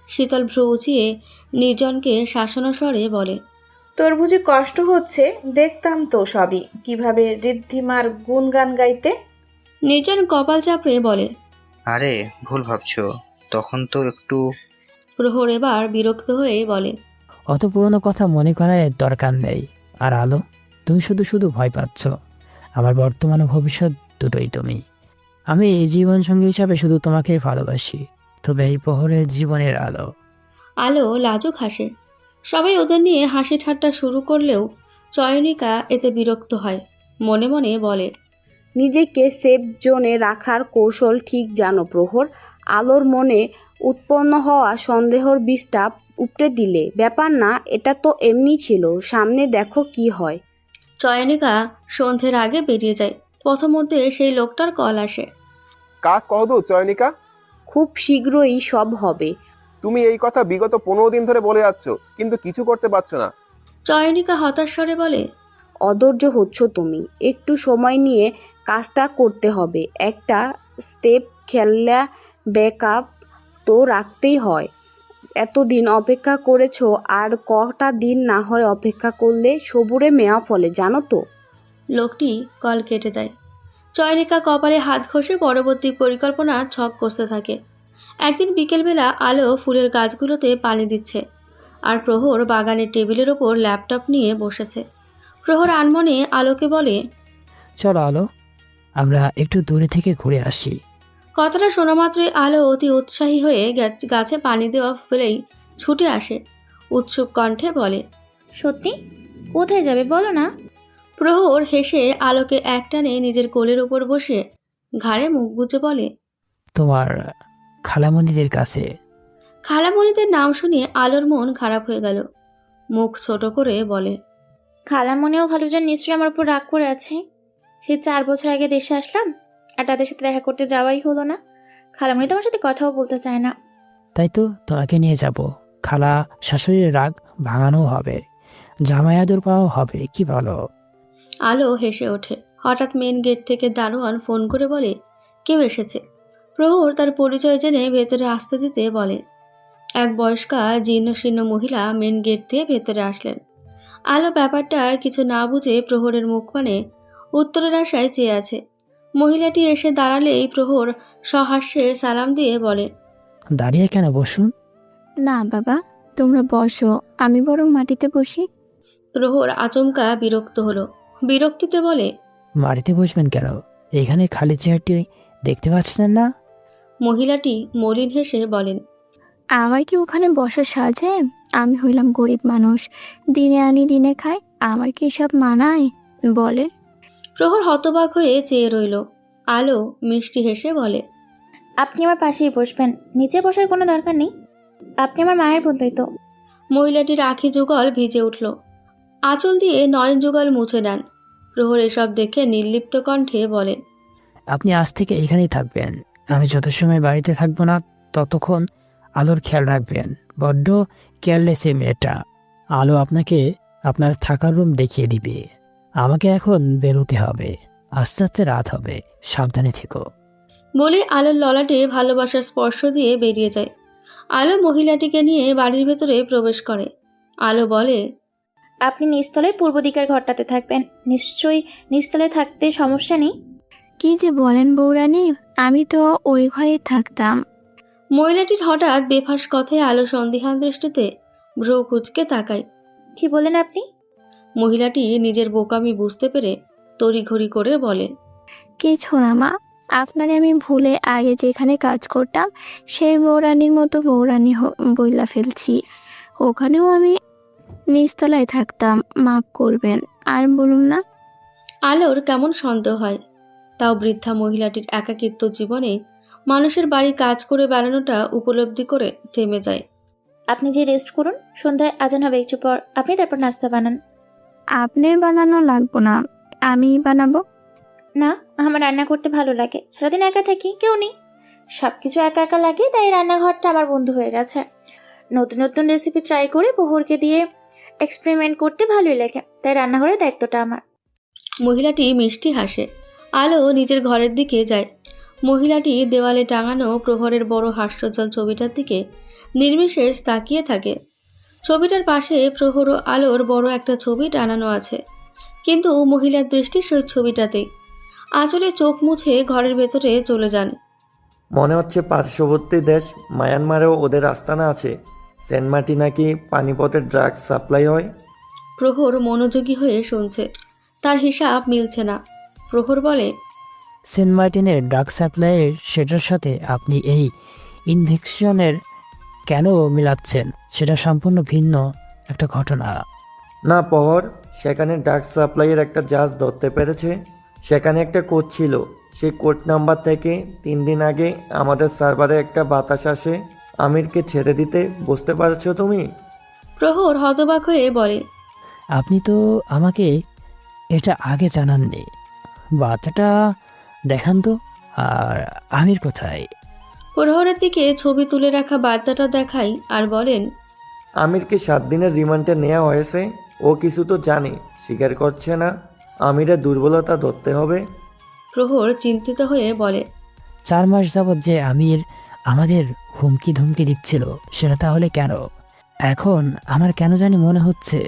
শীতল ভ্রু উঁচিয়ে নির্জনকে শাসানো স্বরে বলে। তোর বুঝি কষ্ট হচ্ছে? দেখতাম তো সবই, কিভাবে ঋদ্ধিমার গুণগান গাইতে। নির্জন কপাল চাপড়ে বলে। আরে ভুল ভাবছো, তখন তো একটু। প্রহর এবার বিরক্ত হয়ে বলে। অত পুরনো কথা মনে করার এর দরকার নেই। আর আলো, তুমি শুধু শুধু ভয় পাচ্ছ। আমার বর্তমান ও ভবিষ্যৎ দুটোই তুমি। আমি এই জীবন সঙ্গী হিসাবে শুধু তোমাকেই ভালোবাসি। তবে এই প্রহরের জীবনের আলো। আলো লাজুক হাসে। সবাই ওদের নিয়ে হাসি ঠাট্টা শুরু করলেও চয়নিকা এতে বিরক্ত হয়। মনে মনে বলে। নিজেকে সেফ জোনে রাখার কৌশল ঠিক জানো প্রহর। আলোর মনে উৎপন্ন হওয়া সন্দেহর বীজটা উপড়ে দিলে ব্যাপার না, এটা তো এমনি ছিল, সামনে দেখো কি হয়। চয়নিকা সন্ধ্যের আগে বেরিয়ে যায়। পথমধ্যে সেই লোকটার কল আসে। কাজ কতদূর চয়নিকা? খুব শীঘ্রই সব হবে। তুমি এই কথা বিগত 15 দিন ধরে বলে যাচ্ছ, কিন্তু কিছু করতে পারছো না। চয়নিকা হতাশ স্বরে বলে। অধৈর্য হচ্ছ তুমি, একটু সময় নিয়ে কাজটা করতে হবে। একটা স্টেপ খেললে ব্যাকআপ তো রাখতেই হয়। এতদিন অপেক্ষা করেছো, আর কটা দিন না হয় অপেক্ষা করলে সবুরে মেয়া ফলে, জানো তো। লোকটি কল কেটে দেয়। চয়নিকা কপালে হাত ঘষে পরবর্তী পরিকল্পনা ছক কষতে থাকে। একদিন বিকেলবেলা আলো ফুলের গাছগুলোতে পানি দিচ্ছে, আর প্রহর বাগানের টেবিলের ওপর ল্যাপটপ নিয়ে বসেছে। প্রহর আনমনে আলোকে বলে। চলো আলো, আমরা একটু দূরে থেকে ঘুরে আসি। কথাটা শোনা মাত্রই আলো অতি উৎসাহী হয়ে গাছে পানি দেওয়া ফেলেই ছুটে আসে। উৎসুক কণ্ঠে বলে। সত্যি? কোথায় যাবে বলো না। প্রহর হেসে আলোকে একটানে নিজের কোলের উপর বসে ঘাড়ে মুখ গুজে বলে। তোমার খালামণিদের কাছে। খালামণিদের নাম শুনে আলোর মন খারাপ হয়ে গেল। মুখ ছোট করে বলে। খালামণিও ভালো যান নিশ্চয়ই আমার উপর রাগ করে আছে। সেই 4 বছর আগে দেশে আসলাম, আর তাদের সাথে দেখা করতে যাওয়াই হলো না। খালামণি তো আমার সাথে কথাও বলতে চায় না। তাই তো তোমাকে নিয়ে যাব। খালা শাশুড়ির রাগ ভাঙানো হবে, জামাই আদর পাওয়া হবে, কি বলো? আলো হেসে ওঠে। হঠাৎ মেন গেট থেকে দারোয়ান ফোন করে বলে কেউ এসেছে। প্রহর তার পরিচয় জেনে ভেতরে আসতে দিতে বলে। এক বয়স্কা জীর্ণশীর্ণ মহিলা মেন গেট দিয়ে ভেতরে আসলেন। আলো ব্যাপারটার কিছু না বুঝে প্রহরের মুখপানে উত্তরের আশায় চেয়ে আছে। মহিলাটি এসে দাঁড়ালেই প্রহর সহাস্যে সালাম দিয়ে বলে। দাঁড়িয়ে কেন, বসুন। না বাবা, তোমরা বসো, আমি বরং মাটিতে বসি। প্রহর আচমকা বিরক্ত হলো। বিরক্তিতে বলে। মাটিতে বসবেন কেন? এখানে খালি চেয়ারটি দেখতে পাচ্ছেন না? মহিলাটি মলিন হেসে বলেন। আমার কি ওখানে বসা সাজে? আমি হইলাম গরিব মানুষ, দিনে আনি দিনে খাই, আমার কি সব মানায় বলে? প্রহর হতবাক হয়ে চেয়ে রইল। আলো মিষ্টি হেসে বলে। আপনি আমার পাশেই বসবেন, নিচে বসার কোনো দরকার নেই। আপনি আমার মায়ের বোনই তো। মহিলাটির আখি যুগল ভিজে উঠল। আঁচল দিয়ে নয়ন যুগল মুছে নেন। প্রহর এসব দেখে নির্লিপ্ত কণ্ঠে বলেন। আপনি আজ থেকে এখানেই থাকবেন। আমি যত সময় বাড়িতে থাকবো না ততক্ষণ আলোর খেয়াল রাখবেন। বড্ড কেয়ারলেস এই মেয়েটা। আলো আপনাকে আপনার থাকার রুম দেখিয়ে দিবে। আমাকে এখন বেরোতে হবে, আস্তে আস্তে রাত হবে, সাবধানে থেকো। বলে আলোর ললাটে ভালোবাসার স্পর্শ দিয়ে বেরিয়ে যায়। আলো মহিলাটিকে নিয়ে বাড়ির ভেতরে প্রবেশ করে। আলো বলে। আপনি নিচতলায় পূর্ব দিকের ঘরটাতে থাকবেন। নিশ্চয়ই নিচতলায় থাকতে সমস্যা নেই। কি যে বলেন বৌরানী, আমি তো ওই ঘরেই থাকতাম। মহিলাটির হঠাৎ বেফাস কথায় আলো সন্দিহান দৃষ্টিতে ভ্রু কুঁচকে তাকায়। কি বলেন আপনি? মহিলাটি নিজের বোকামি বুঝতে পেরে তড়িঘড়ি করে বলে। কিছু না মা, আপনারে আমি ভুলে আগে যেখানে কাজ করতাম সেই বৌরানীর মতো বৌরানী বইলা ফেলছি। ওখানেও আমি নিচতলায় থাকতাম, মাফ করবেন। আর বলুন না। আলোর কেমন সন্দেহ হয়। তাও বৃদ্ধা মহিলাটির একাকিত্ব জীবনে মানুষের বাড়ি কাজ করে বেড়ানোটা উপলব্ধি করে থেমে যায়। আপনি যে রেস্ট করুন, সন্ধ্যায় আজান হবে একটু পর, আপনি তারপর নাস্তা বানান। আপনার বানানো লাগবো না, আমিই বানাবো। না, আমার রান্না করতে ভালো লাগে। সারাদিন একা থাকি, কেউ নেই, সবকিছু একা একা লাগে, তাই রান্নাঘরটা আমার বন্ধু হয়ে গেছে। নতুন নতুন রেসিপি ট্রাই করে প্রহরকে দিয়ে এক্সপেরিমেন্ট করতে ভালোই লাগে, তাই রান্নাঘরের দায়িত্বটা আমার। মহিলাটি মিষ্টি হাসে। আলো নিজের ঘরের দিকে যায়। মহিলাটি দেওয়ালে টাঙানো প্রহরের বড় হাস্যজ্জ্বল ছবিটার দিকে নির্বিশেষ তাকিয়ে থাকে। ছবিটার পাশে প্রহর ও আলোর বড় একটা ছবি টানানো আছে, কিন্তু মহিলার দৃষ্টি সেই ছবিটাতেই। আঁচলে চোখ মুছে ঘরের ভেতরে চলে যান। মনে হচ্ছে পার্শ্ববর্তী দেশ মায়ানমারেও ওদের আস্তানা আছে। সেন্ট মার্টিন নাকি পানিপথের ড্রাগস সাপ্লাই হয়। প্রহর মনোযোগী হয়ে শুনছে, তার হিসাব মিলছে না। প্রহর বলে, সেন্ট মার্টিনের ড্রাগ সাপ্লাইয়ের সেটার সাথে আপনি এই ইনভেকশনের কেন মিলাচ্ছেন? সেটা সম্পূর্ণ ভিন্ন একটা ঘটনা। না প্রহর, সেখানে ড্রাগস সাপ্লাইয়ের একটা জাহাজ ধরতে পেরেছে। সেখানে একটা কোড ছিল। সেই কোড নাম্বার থেকে 3 দিন আগে আমাদের সার্ভারে একটা বাতাস আসে আমিরকে ছেড়ে দিতে। বুঝতে পারছো তুমি? প্রহর হতবাক হয়ে বলে, আপনি তো আমাকে এটা আগে জানাননি। বাচ্চাটা দেখান তো। আর আমির কোথায়? প্রহরের দিকে ছবি তুলে রাখা বার্তাটা দেখাই আর বলেন, আমিরকে 7 দিনের রিমান্ডে নেওয়া হয়েছে। ও কিছু তো জানে, স্বীকার করছে না। আমিরের দুর্বলতা ধরতে হবে। প্রহর চিন্তিত হয়ে বলে, 4 মাস যাবৎ যে আমির আমাদের হুমকি ধুমকি দিচ্ছিল, সেটা তাহলে কেন? এখন আমার কেন জানি মনে হচ্ছে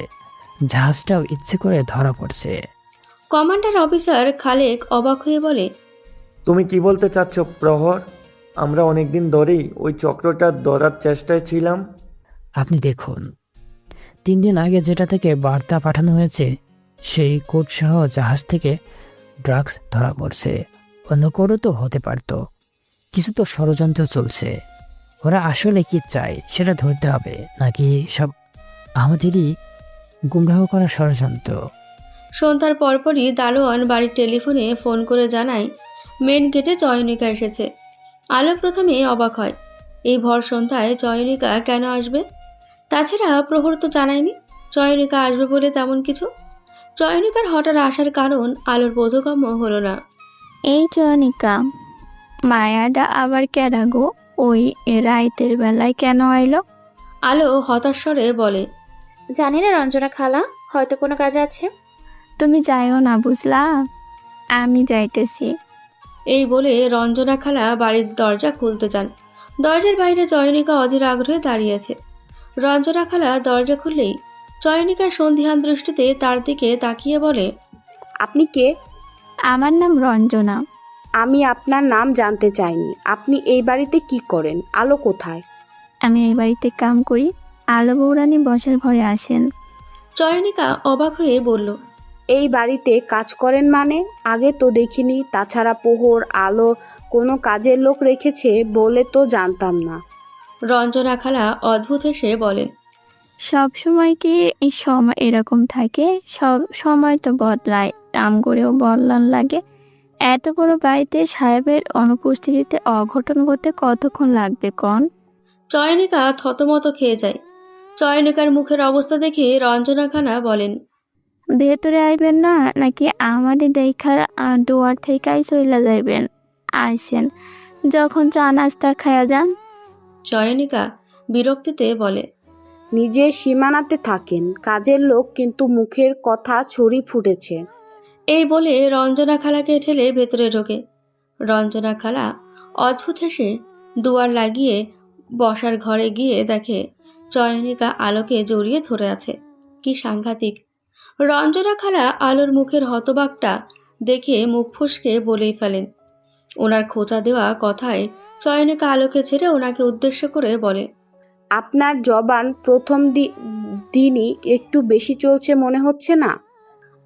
জাহাজটাও ইচ্ছে করে ধরা পড়ছে। কমান্ডার অফিসার খালেক অবাক হয়ে বলে, তুমি কি বলতে চাচ্ছ প্রহর? আমরা অনেকদিন ধরেই ওই চক্রটা ধরার চেষ্টায় ছিলাম। আপনি দেখুন, 3 দিন আগে যেটা থেকে বার্তা পাঠানো হয়েছে, সেই কোডসহ জাহাজ থেকে ড্রাগস ধরা পড়ছে। অন্য কোডও তো হতে পারত। কিছু তো ষড়যন্ত্র চলছে। ওরা আসলে কি চায় সেটা ধরতে হবে, নাকি সব আমাদেরই গুমরাহ করা ষড়যন্ত্র? সন্ধ্যার পরপরই দারোয়ান বাড়ির টেলিফোনে ফোন করে জানায় মেন গেটে চয়নিকা এসেছে। আলো প্রথমে অবাক হয়, এই ভর সন্ধ্যায় চয়নিকা কেন আসবে? তাছাড়া প্রহর তো জানায়নি চয়নিকা আসবে বলে তেমন কিছু। চয়নিকার হঠাৎ আসার কারণ আলোর বোধগম্য হলো না। এই চয়নিকা, মায়াডা আবার কেডা গো? ওই রাইতের বেলায় কেন আইলো? আলো হতাশ স্বরে বলে, জানি না রঞ্জনা খালা, হয়তো কোনো কাজ আছে। তুমি যাইও না, বুঝলা? আমি যাইতেছি। এই বলে রঞ্জনা খালা বাড়ির দরজা খুলতে যান। দরজার বাইরে চয়নিকা অধীর আগ্রহে দাঁড়িয়েছে। রঞ্জনা খালা দরজা খুললেই চয়নিকার সন্ধিহান দৃষ্টিতে তার দিকে তাকিয়ে বলে, আপনি কে? আমার নাম রঞ্জনা। আমি আপনার নাম জানতে চাইনি। আপনি এই বাড়িতে কি করেন? আলো কোথায়? আমি এই বাড়িতে কাম করি। আলো বৌরানী বসার ঘরে আসেন। চয়নিকা অবাক হয়ে বলল, এই বাড়িতে কাজ করেন মানে? আগে তো দেখিনি। তাছাড়া প্রহর আলো কোনো কাজের লোক রেখেছে বলে তো জানতাম না। রঞ্জনা খালা অদ্ভুত হেসে বলেন, সব সময় কি এই সময় এরকম থাকে? সব সময় তো বদলায়, নাম করেও বদলান লাগে। এত বড় বাড়িতে সাহেবের অনুপস্থিতিতে অঘটন ঘটতে কতক্ষণ লাগবে কন? চয়নিকা থতমত খেয়ে যায়। চয়নিকার মুখের অবস্থা দেখে রঞ্জনা খালা বলেন, ভেতরে আইবেন না, নাকি আমাদের দেখা দুয়ার থেকেই চইলা যাইবেন? আইসেন, যখন চা নাস্তা খায়া যান। চয়নিকা বিরক্তিতে বলে, নিজের সীমানাতে থাকেন, কাজের লোক কিন্তু মুখের কথা ছড়ি ফুটেছে। এই বলে রঞ্জনা খালাকে ঠেলে ভেতরে ঢোকে। রঞ্জনা খালা অদ্ভুত হেসে দুয়ার লাগিয়ে বসার ঘরে গিয়ে দেখে চয়নিকা আলোকে জড়িয়ে ধরে আছে। কি সাংঘাতিক! রঞ্জনা খালা আলোর মুখের হতবাকটা দেখে মুখ ফসকে বলেই ফেলেন। ওনার খোঁচা দেওয়া কথায় চয়নিকা আলোকে ছেড়ে ওনাকে উদ্দেশ্য করে বলে, আপনার জবান প্রথম দিনই একটু বেশি চলছে মনে হচ্ছে না?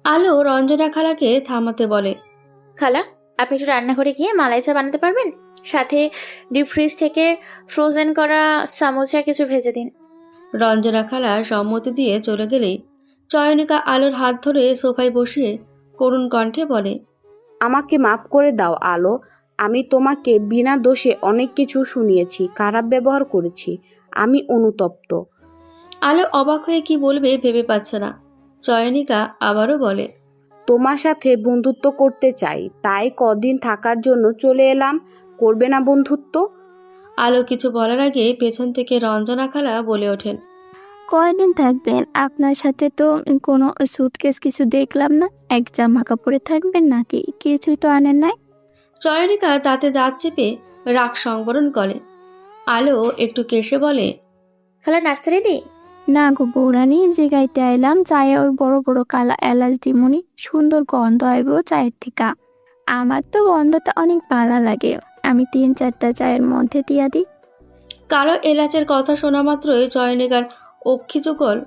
আলো রঞ্জনা খালাকে থামাতে বলে, খালা, আপনি একটু রান্নাঘরে গিয়ে মালাই চা বানাতে পারবেন? সাথে ডিপ ফ্রিজ থেকে ফ্রোজেন করা সামোসা কিছু ভেজে দিন। রঞ্জনা খালা সম্মতি দিয়ে চলে গেলেই চয়নিকা আলোর হাত ধরে সোফায় বসিয়ে করুণ কণ্ঠে বলে, আমাকে মাফ করে দাও আলো। আমি তোমাকে বিনা দোষে অনেক কিছু শুনিয়েছি, খারাপ ব্যবহার করেছি। আমি অনুতপ্ত। আলো অবাক হয়ে কি বলবে ভেবে পাচ্ছে না। চয়নিকা আবারও বলে, তোমার সাথে বন্ধুত্ব করতে চাই, তাই কদিন থাকার জন্য চলে এলাম। করবে না বন্ধুত্ব? আলো কিছু বলার আগে পেছন থেকে রঞ্জনা খালা বলে ওঠেন, কয়দিন থাকবেন? আপনার সাথে তো কোনো সুটকেস কিছু দেখলাম না। এক জামা কাপড়ে থাকবেন নাকি? কিছুই তো আনেন নাই। চয়নিকা তাতে দাঁত চেপে রাগ সংবরণ করে। আলো একটু কেশে বলে, খালা নাস্তা রেডি? না গো বৌরানি, যে গাইতে আইলাম চায়ে ওর বড় বড় কালা এলাচ দিমুনি, সুন্দর গন্ধ আইব চায়ের থেকে। আমার তো গন্ধটা অনেক ভালো লাগে, আমি 3-4টা চায়ের মধ্যে দিয়া দিই। কালো এলাচের কথা শোনা মাত্রই চয়নিকার অক্ষিযুগল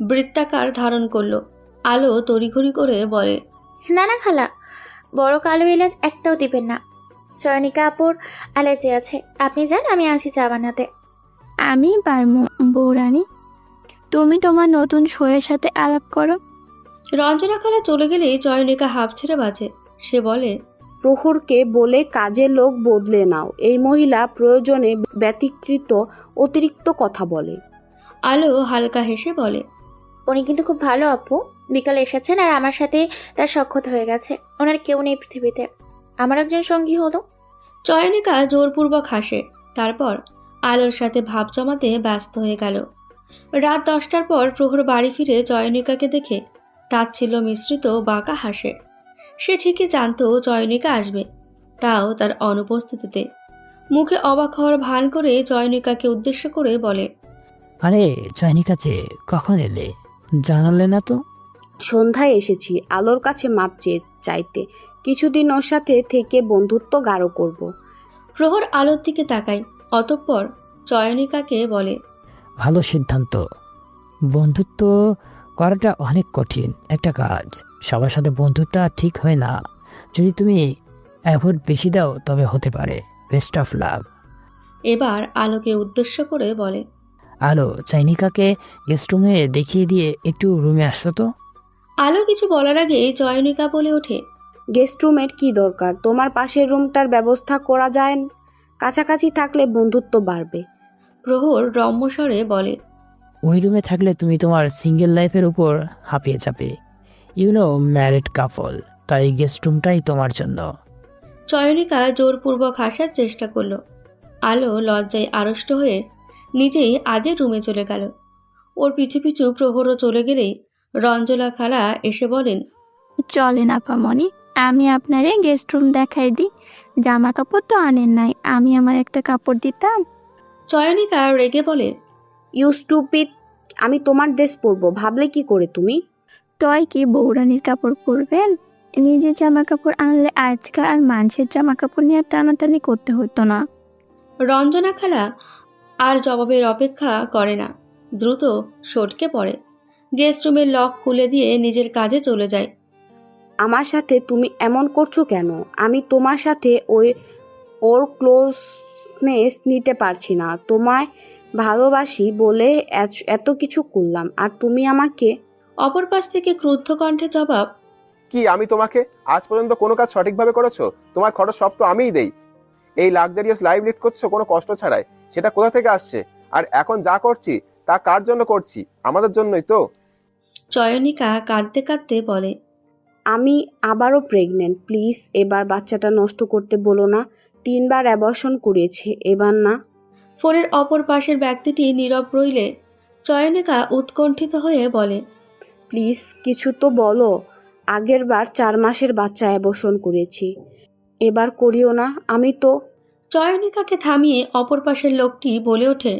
বৃত্তাকার ধারণ করলো। আলো তড়িঘড়ি করে বলে, না না খালা, বড় কালো এলাচ একটাও দিবেন না। চয়নিকা আপুর অ্যালার্জি আছে, আপনি যান, আমি আছি চা বানাতে। আমি পারমু বৌরানি, তুমি তোমার নতুন শোয়ের সাথে আলাপ করো। রঞ্জনা খালা চলে গেলেই চয়নিকা হাঁপ ছেড়ে বাজে। সে বলে, প্রহরকে বলে কাজের লোক বদলে নাও। এই মহিলা প্রয়োজনে ব্যতিক্রিত অতিরিক্ত কথা বলে। আলো হালকা হেসে বলে, উনি কিন্তু খুব ভালো আপু, বিকালে এসেছেন আর আমার সাথে তার সাক্ষাৎ হয়ে গেছে। ওনার কেউ নেই পৃথিবীতে, আমার একজন সঙ্গী হলো। চয়নিকা জোরপূর্বক হাসে। তারপর আলোর সাথে ভাব জমাতে ব্যস্ত হয়ে গেল। রাত 10টার পর প্রহর বাড়ি ফিরে চয়নিকাকে দেখে তাচ্ছিল্য মিশ্রিত বাঁকা হাসে। সে ঠিকই জানতো চয়নিকা আসবে, তাও তার অনুপস্থিতিতে। মুখে অবাক হওয়ার ভান করে চয়নিকাকে উদ্দেশ্য করে বলে, আরে চয়নিকা যে, কখন এলে? জানালে না তো? সন্ধ্যায় এসেছি আলোর কাছে মাপ চাইতে। কিছুদিন ওর সাথে থেকে বন্ধুত্ব গাঢ় করব। প্রহর আলোর দিকে তাকায়, অতঃপর চয়নিকাকে বলে, ভালো সিদ্ধান্ত। বন্ধুত্ব করাটা অনেক কঠিন একটা কাজ। সবার সাথে বন্ধুত্বটা ঠিক হয় না। যদি তুমি এফোর্ট বেশি দাও তবে হতে পারে। Best of love. এবার আলোকে উদ্দেশ্য করে বলে, আলো, চয়নিকাকে গেস্ট রুমে দেখিয়ে দিয়ে একটু রুমে আসতো তো। আলো কিছু বলার আগে চয়নিকা বলে ওঠে, গেস্ট রুমের কি দরকার? তোমার পাশের রুমটার ব্যবস্থা করা যায়। কাছাকাছি থাকলে বন্ধুত্ব বাড়বে। প্রহর রম্যস্বরে বলে, ওই রুমে থাকলে তুমি তোমার সিঙ্গেল লাইফের উপর হাঁপিয়ে যাবে। ইউনো ম্যারিড কাপল, তাই গেস্ট রুমটাই তোমার জন্য। চয়নিকা জোরপূর্বক হাসার চেষ্টা করলো। আলো লজ্জায় আড়ষ্ট হয়ে নিজেই আগের রুমে চলে গেল। ওর পিছু পিছু প্রহরও চলে গেলেই রঞ্জনা খালা এসে বলেন, চলেন আপামনি, আমি আপনারে গেস্ট রুম দেখাই দিই। জামা কাপড় তো আনেন নাই, আমি আমার একটা কাপড় দিতাম। চয়নিকা রেগে বলে, ইউ স্টুপিড, আমি তোমার ড্রেস পরবো ভাবলে কি করে তুমি? তয় কি বৌরানির কাপড় পরবেন? নিজের জামা কাপড় আনলে আজকাল আর মানুষের জামা কাপড় নিয়ে টানাটানি করতে হতো না। রঞ্জনা খালা আর জবাবের অপেক্ষা করে না, দ্রুত সটকে পড়ে। গেস্ট রুমের লক খুলে দিয়ে নিজের কাজে চলে যায়। আমার সাথে তুমি এমন করছো কেন? আমি তোমার সাথে ওর ক্লোজনেস নিতে পারছি না। তোমায় ভালোবাসি বলে এত কিছু করলাম, আর তুমি আমাকে। অপর পাশ থেকে ক্রুদ্ধ কণ্ঠে জবাব, কি আমি তোমাকে আজ পর্যন্ত কোনো কাজ সঠিকভাবে করেছো? তোমার খরচ সব তো আমিই দেই। এই লাক্সারিয়াস লাইফ লিড করছো কোনো কষ্ট ছাড়াই, সেটা কোথা থেকে আসছে? আর এখন যা করছি তা কার জন্য করছি? আমাদের জন্যই তো। চয়নিকা কাঁদতে কাঁদতে বলে, আমি আবারও প্রেগনেন্ট। প্লিজ এবার বাচ্চাটা নষ্ট করতে বলো না। 3বার অ্যাবর্শন করিয়েছে, এবার না। ফোনের অপর পাশের ব্যক্তিটি নীরব রইলে চয়নিকা উৎকণ্ঠিত হয়ে বলে, প্লিজ কিছু তো বলো। আগের বার 4 মাসের বাচ্চা অ্যাবর্শন করেছি, এবার করিও না। আমি তো। চয়নিকাকে থামিয়ে অপর পাশের লোকটি বলে ওঠে,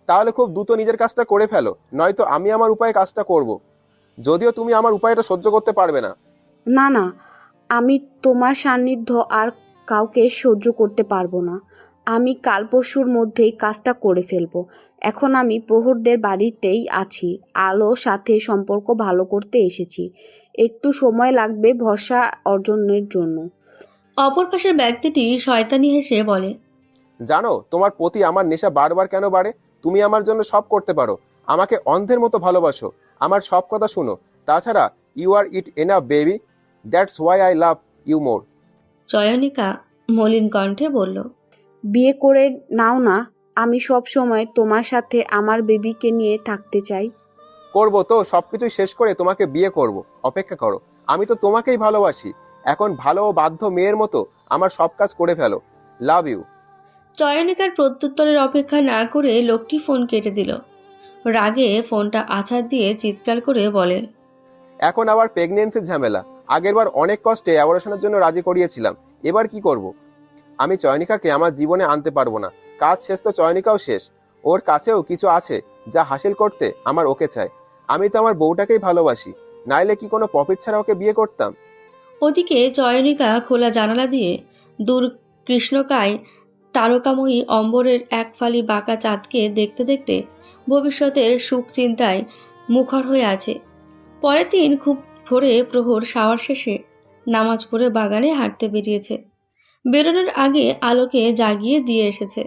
তাহলে খুব দ্রুত নিজের কাজটা করে ফেলো, নয়তো আমি আমার উপায়ে কাজটা করব। যদিও তুমি আমার উপায়টা সহ্য করতে পারবে না। না না, আমি তোমার সান্নিধ্য আর কাউকে সহ্য করতে পারবো না। আমি কাল পরশুর মধ্যেই কাজটা করে ফেলবো। এখন আমি প্রহরদের বাড়িতেই আছি। আলোর সাথে সম্পর্ক ভালো করতে এসেছি। একটু সময় লাগবে ভরসা অর্জনের জন্য। অপর পাশের ব্যক্তিটি শয়তানি হেসে বলে, জানো তোমার প্রতি আমার নেশা বারবার কেন বাড়ে? তুমি আমার জন্য সব করতে পারো, আমাকে অন্ধের মতো ভালোবাসো, আমার সব কথা শুনো। তাছাড়া you are eat enough baby, that's why I love you more. Chayanika মলিন কণ্ঠে বলল, বিয়ে করে নাও না। আমি সব সময় তোমার সাথে আমার বেবিকে নিয়ে থাকতে চাই। করবো তো, সবকিছু শেষ করে তোমাকে বিয়ে করব। অপেক্ষা করো, আমি তো তোমাকেই ভালোবাসি। এখন ভালো ও বাধ্য মেয়ের মতো আমার সব কাজ করে ফেলো। Love you. চয়নিকার প্রত্যুত্তরের অপেক্ষা না করে লোকটি ফোন কেটে দিল। রাগে ফোনটা আছাড় দিয়ে চিৎকার করে বলে, এখন আবার প্রেগনেন্সির ঝামেলা। আগেরবার অনেক কষ্টে অ্যাবর্শনের জন্য রাজি করিয়েছিলাম, এবার কি করব? আমি চয়নিকাকে আমার জীবনে আনতে পারবো না। কাজ শেষ তো চয়নিকাও শেষ। ওর কাছেও কিছু আছে যা হাসিল করতে আমার ওকে চাই। আমি তো আমার বউটাকেই ভালোবাসি, নাইলে কি কোনো প্রফিট ছাড়া ওকে বিয়ে করতাম? ওদিকে চয়নিকা খোলা জানালা দিয়ে দূর কৃষ্ণকায় তারকাময়ী অম্বরের এক ফালি বাঁকা চাঁদকে দেখতে দেখতে ভবিষ্যতের সুখ চিন্তায় মুখর হয়ে আছে। পরের দিন খুব ভোরে প্রহর শাওয়ার শেষে নামাজ পড়ে বাগানে হাঁটতে বেরিয়েছে। বেরোনোর আগে আলোকে জাগিয়ে দিয়ে এসেছে।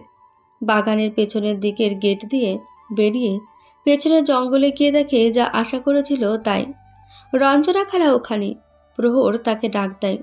বাগানের পেছনের দিকের গেট দিয়ে বেরিয়ে পেছনের জঙ্গলে গিয়ে দেখে যা আশা করেছিল তাই। রঞ্জনা খালা ওখানে। প্রহর তাকে ডাক দেয়।